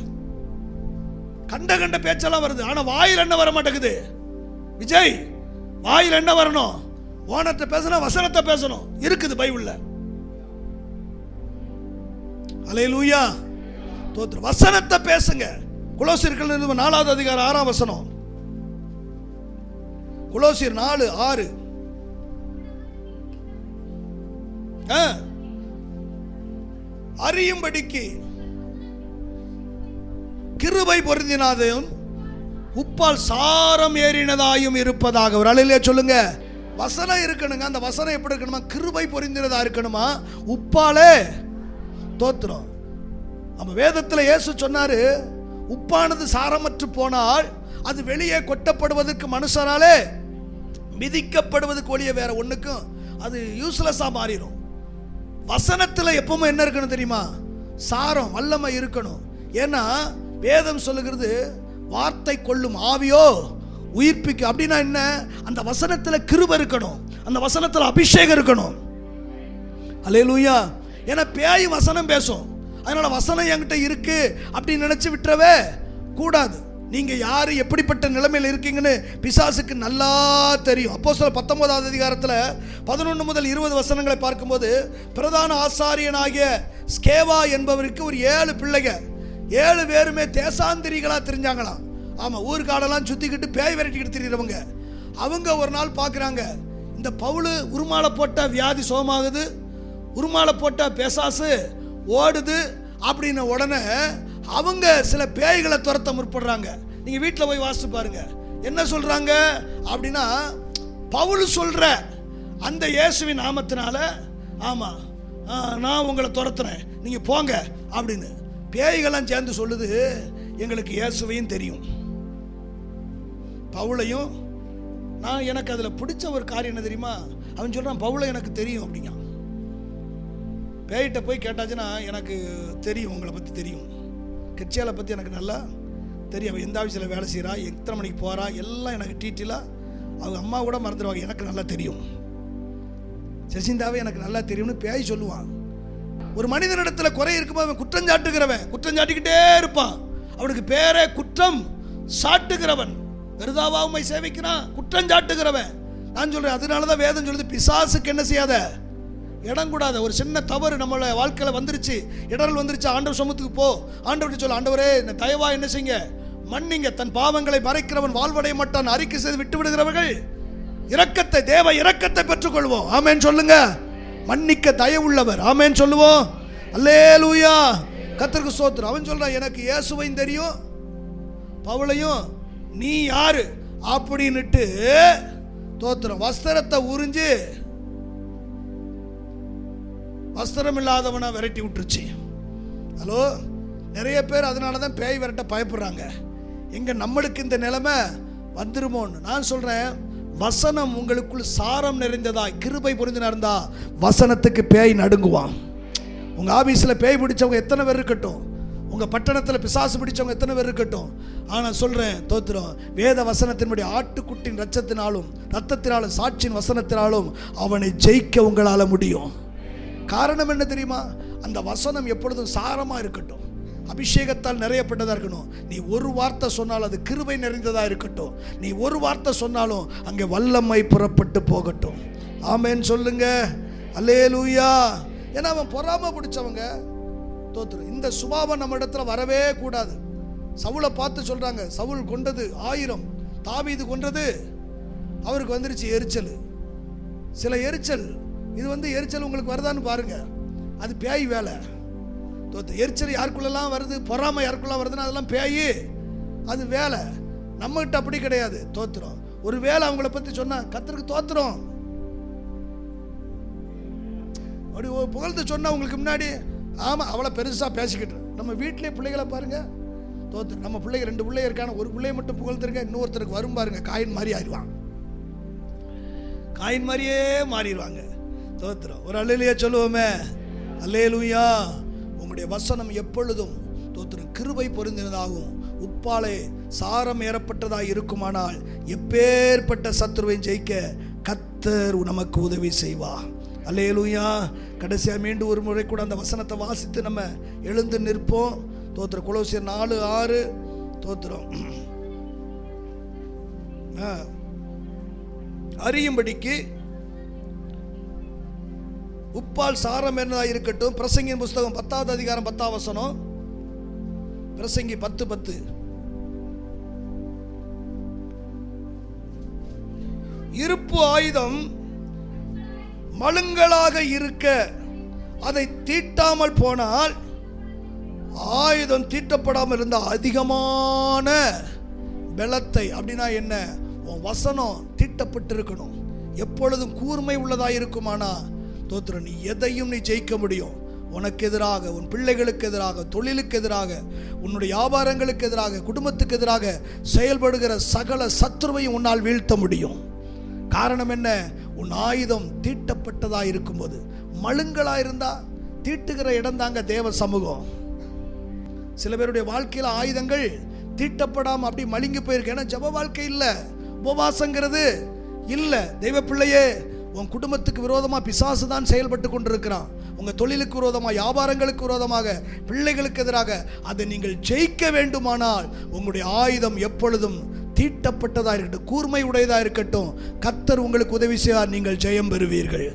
கண்ட பேச்செல்லாம் வருது, ஆனா வாயில் என்ன வர மாட்டேங்குது. விஜய், வாயில் என்ன வரணும்? ஓனத்தை பேசணும், வசனத்தை பேசணும். இருக்குது பைபிள்ல. அல்லேலூயா. தோத்திரம். வசனத்தை பேசுங்க. கொலோசியர்கள் 4வது அதிகாரம் 6ஆம் வசனம். கொலோசியர் 4:6. அறியும்படிக்கு கிருபை பொருந்தினதாயும் உப்பால் சாரம் ஏறினதாயும் இருப்பதாக. ஒரு அல்லேலூயா சொல்லுங்க. வசனம் இருக்கணுங்க. அந்த வசனம் எப்படி இருக்கணுமா? கிருபை பொருந்தினதா இருக்கணுமா, உப்பாலே. தோத்திரம். நம்ம வேதத்தில் இயேசு சொன்னாரு, உப்பானது சாரமற்று போனால் அது வெளியே கொட்டப்படுவதற்கு மனுஷனாலே மிதிக்கப்படுவதற்கு ஒழிய வேற ஒண்ணுக்கும் அது யூஸ்லெஸ்ஸா மாறிடும். வசனத்தில் எப்பவுமே என்ன இருக்கணும் தெரியுமா? சாரம், வல்லமை இருக்கணும். ஏன்னா வேதம் சொல்லுகிறது, வார்த்தை கொள்ளும் ஆவியோ உயிர்ப்பிக்கும். அப்படின்னா என்ன? அந்த வசனத்தில் கிருபை இருக்கணும், அந்த வசனத்தில் அபிஷேகம் இருக்கணும். அல்லேலூயா. ஏன்னா பேய் வசனம் பேசும். அதனால வசனம் என்கிட்ட இருக்கு அப்படின்னு நினைச்சு விட்டுறவே கூடாது. நீங்க யாரு எப்படிப்பட்ட நிலைமையில் இருக்கீங்கன்னு பிசாசுக்கு நல்லா தெரியும். அப்போஸ்தலர் 19வது அதிகாரத்தில் 11 முதல் 20 வசனங்களை பார்க்கும்போது, பிரதான ஆசாரியனாகிய ஸ்கேவா என்பவருக்கு ஒரு 7 பிள்ளைங்க, 7 பேருமே தேசாந்திரிகளா தெரிஞ்சாங்களாம். ஆமாம், ஊருக்காடெல்லாம் சுற்றிக்கிட்டு பேய் விரட்டிக்கிட்டு திரிகிறவங்க. அவங்க ஒரு நாள் பார்க்குறாங்க, இந்த பவுல் உருமாலை போட்டால் வியாதி சுகமாகுது, உருமாலை போட்டால் பிசாசு ஓடுது அப்படின்ன உடனே அவங்க சில பேய்களை துரத்த முற்படுறாங்க. நீங்கள் வீட்டில் போய் வாசித்து பாருங்க. என்ன சொல்கிறாங்க அப்படின்னா, பவுல் சொல்கிற அந்த இயேசுவின் நாமத்தினால ஆமாம் நான் உங்களை துரத்துறேன், நீங்கள் போங்க அப்படின்னு. பேய்கள்லாம் சேர்ந்து சொல்லுது, எங்களுக்கு இயேசுவையும் தெரியும், பவுலையும். நான் எனக்கு அதில் பிடிச்ச ஒரு காரியம் என்ன தெரியுமா, அவன் சொல்கிறான் பவுலை எனக்கு தெரியும் அப்படிங்க. பேய்கிட்ட போய் கேட்டாச்சுன்னா, எனக்கு தெரியும், உங்களை பற்றி தெரியும், கிறிஸ்டியாலை பற்றி எனக்கு நல்லா தெரியும், அவன் எந்த ஆஃபீஸில் வேலை செய்கிறா, எத்தனை மணிக்கு போகிறா, எல்லாம் எனக்கு டீட்டெயிலாக அவங்க அம்மா கூட மறந்துடுவாங்க, எனக்கு நல்லா தெரியும், சசிந்தாவே எனக்கு நல்லா தெரியும்னு பேய் சொல்லுவான். ஒரு மனிதனிடத்தில் குறை இருக்கும்போது அவன் குற்றம் சாட்டுகிறவன், குற்றம் சாட்டிக்கிட்டே இருப்பான். அவனுக்கு பேரே குற்றம் சாட்டுகிறவன். வெறுதாவா உம்மை சேவிக்கிறான், குற்றம் சாட்டுகிறவன். நான் சொல்கிறேன், அதனால தான் வேதம் சொல்லுது, பிசாசுக்கு என்ன செய்யாத, இடம் கூடாது. ஒரு சின்ன தவறு நம்மள வாழ்க்கையில் வந்துருச்சு, இடர்கள் வந்துருச்சு, ஆண்டவர் சமூகத்துக்கு போ, ஆண்டவர்கிட்ட சொல்ல, ஆண்டவரே இந்த தயவா என்ன செய்யுங்க, மன்னிங்க. தன் பாவங்களை மறைக்கிறவன் வாழ்வடைய மாட்டான், அறிக்கை செய்து விட்டு விடுகிறவர்கள் இரக்கத்தை, தேவ இரக்கத்தை பெற்றுக்கொள்வோம். ஆமேன் சொல்லுங்க. மன்னிக்க தயவுள்ளவர். ஆமேன் சொல்லுவோம். அல்லேலூயா, கர்த்தருக்கு ஸ்தோத்திரம். அவன் சொல்றான், எனக்கு இயேசுவையும் தெரியும், பவுலையும், நீ யாரு அப்படின்னுட்டு தோத்திரம். வஸ்திரத்தை உறிஞ்சு வஸ்திரம் இல்லாதவனா விரட்டி விட்டுருச்சு. ஹலோ, நிறைய பேர் அதனால தான் பேய் விரட்ட பயப்படுறாங்க. எங்க நம்மளுக்கு இந்த நிலைமை வந்துருமோன்னு. நான் சொல்றேன், வசனம் உங்களுக்குள் சாரம் நிறைந்ததா, கிருபை பொருந்தினா இருந்தா வசனத்துக்கு பேய் நடுங்குவான். உங்க ஆபீஸ்ல பேய் பிடிச்சவங்க எத்தனை பேர் இருக்கட்டும், உங்க பட்டணத்தில் பிசாசு பிடிச்சவங்க எத்தனை பேர் இருக்கட்டும், ஆனால் சொல்றேன் தோத்திரம், வேத வசனத்தினுடைய ஆட்டுக்குட்டின் ரத்தத்தினாலும் சாட்சியின் வசனத்தினாலும் அவனை ஜெயிக்க உங்களால முடியும். காரணம் என்ன தெரியுமா, அந்த வசனம் எப்பொழுதும் சாரமா இருக்கட்டும், அபிஷேகத்தால் நிறையப்பட்டதா இருக்கணும். நீ ஒரு வார்த்தை சொன்னாலும் அது கிருபை நிறைந்ததா இருக்கட்டும். நீ ஒரு வார்த்தை சொன்னாலும் அங்கே வல்லமை புறப்பட்டு போகட்டும். ஆமேன் சொல்லுங்க. அல்லேலூயா. ஏன்னா அவன் பொறாம பிடிச்சவங்க தோத்துரும். இந்த சுபாவம் நம்ம இடத்துல வரவே கூடாது. சவுலை பார்த்து சொல்றாங்க, சவுல் கொண்டது 1000, தாவீது கொன்றது அவருக்கு வந்துருச்சு எரிச்சல். சில எரிச்சல், இது எரிச்சல் உங்களுக்கு வருதான்னு பாருங்க, அது பேய் வேலை. எரிச்சல் யாருக்குள்ளெல்லாம் வருது, பொறாமை யாருக்குள்ள வருதுன்னா அதெல்லாம் பேய், அது வேலை. நம்மகிட்ட அப்படி கிடையாது. தோத்திரம். ஒரு வேலை அவங்கள பத்தி சொன்னா கர்த்தருக்கு தோத்திரம், அப்படி புகழ்ந்து சொன்னா உங்களுக்கு முன்னாடி ஆமா அவளை பெருசா பேசிக்கிட்டு. நம்ம வீட்டிலே பிள்ளைகளை பாருங்க, தோத்திரம். நம்ம பிள்ளைங்க 2 பிள்ளைங்க இருக்கான, ஒரு பிள்ளைய மட்டும் புகழ்ந்துருங்க, இன்னொருத்தருக்கு வரும் பாருங்க, காயின் மாதிரி ஆயிடுவான், காயின் மாதிரியே மாறிடுவாங்க. தோத்திரம். ஒரு அல்லேலூயா சொல்லுவோமே. அல்லேலூயா. உங்களுடைய வசனம் எப்பொழுதும் தோத்திரம் கிருபை பொருந்தினதாகும், உப்பாலே சாரம் ஏறப்பட்டதாக இருக்குமானால் எப்பேற்பட்ட சத்துருவை ஜெயிக்க கர்த்தர் நமக்கு உதவி செய்வா. அல்லேலூயா. கடைசியா மீண்டும் ஒரு முறை கூட அந்த வசனத்தை வாசித்து நம்ம எழுந்து நிற்போம். தோத்திரம். கொலோசியர் 4:6 தோத்திரம். அறியும்படிக்கு உப்பால் சாரம் என்னதா இருக்கட்டும். பிரசங்கின் புஸ்தகம் 10வது அதிகாரம் 10வது வசனம். பிரசங்கி 10:10. இருப்பு ஆயுதம் மழுங்கலாக இருக்க அதை தீட்டாமல் போனால், ஆயுதம் தீட்டப்படாமல் இருந்த அதிகமான பலத்தை, அப்படின்னா என்ன, உன் வசனம் தீட்டப்பட்டு இருக்கணும், எப்பொழுதும் கூர்மை உள்ளதாக இருக்குமானா தோத்திரம், நீ எதையும் நீ ஜெயிக்க முடியும். உனக்கு எதிராக, உன் பிள்ளைகளுக்கு எதிராக, தொழிலுக்கு எதிராக, உன்னுடைய வியாபாரங்களுக்கு எதிராக, குடும்பத்துக்கு எதிராக செயல்படுகிற சகல சத்துருவையும் உன்னால் வீழ்த்த முடியும். காரணம் என்ன, உன் ஆயுதம் தீட்டப்பட்டதா இருக்கும்போது. மழுங்களா இருந்தா தீட்டுகிற இடம் தாங்க தேவ சமூகம். சில பேருடைய வாழ்க்கையில் ஆயுதங்கள் தீட்டப்படாம அப்படி மழுங்கி போயிருக்கு. ஏன்னா ஜப வாழ்க்கை இல்லை, உபவாசங்கிறது இல்லை. தெய்வ பிள்ளையே, உன் குடும்பத்துக்கு விரோதமாக பிசாசு தான் செயல்பட்டு கொண்டிருக்கிறான். உங்கள் தொழிலுக்கு விரோதமாக, வியாபாரங்களுக்கு விரோதமாக, பிள்ளைகளுக்கு எதிராக. அதை நீங்கள் ஜெயிக்க வேண்டுமானால் உங்களுடைய ஆயுதம் எப்பொழுதும் தீட்டப்பட்டதாக இருக்கட்டும், கூர்மை உடையதாக இருக்கட்டும். கர்த்தர் உங்களுக்கு உதவி செய்வார், நீங்கள் ஜெயம் பெறுவீர்கள்.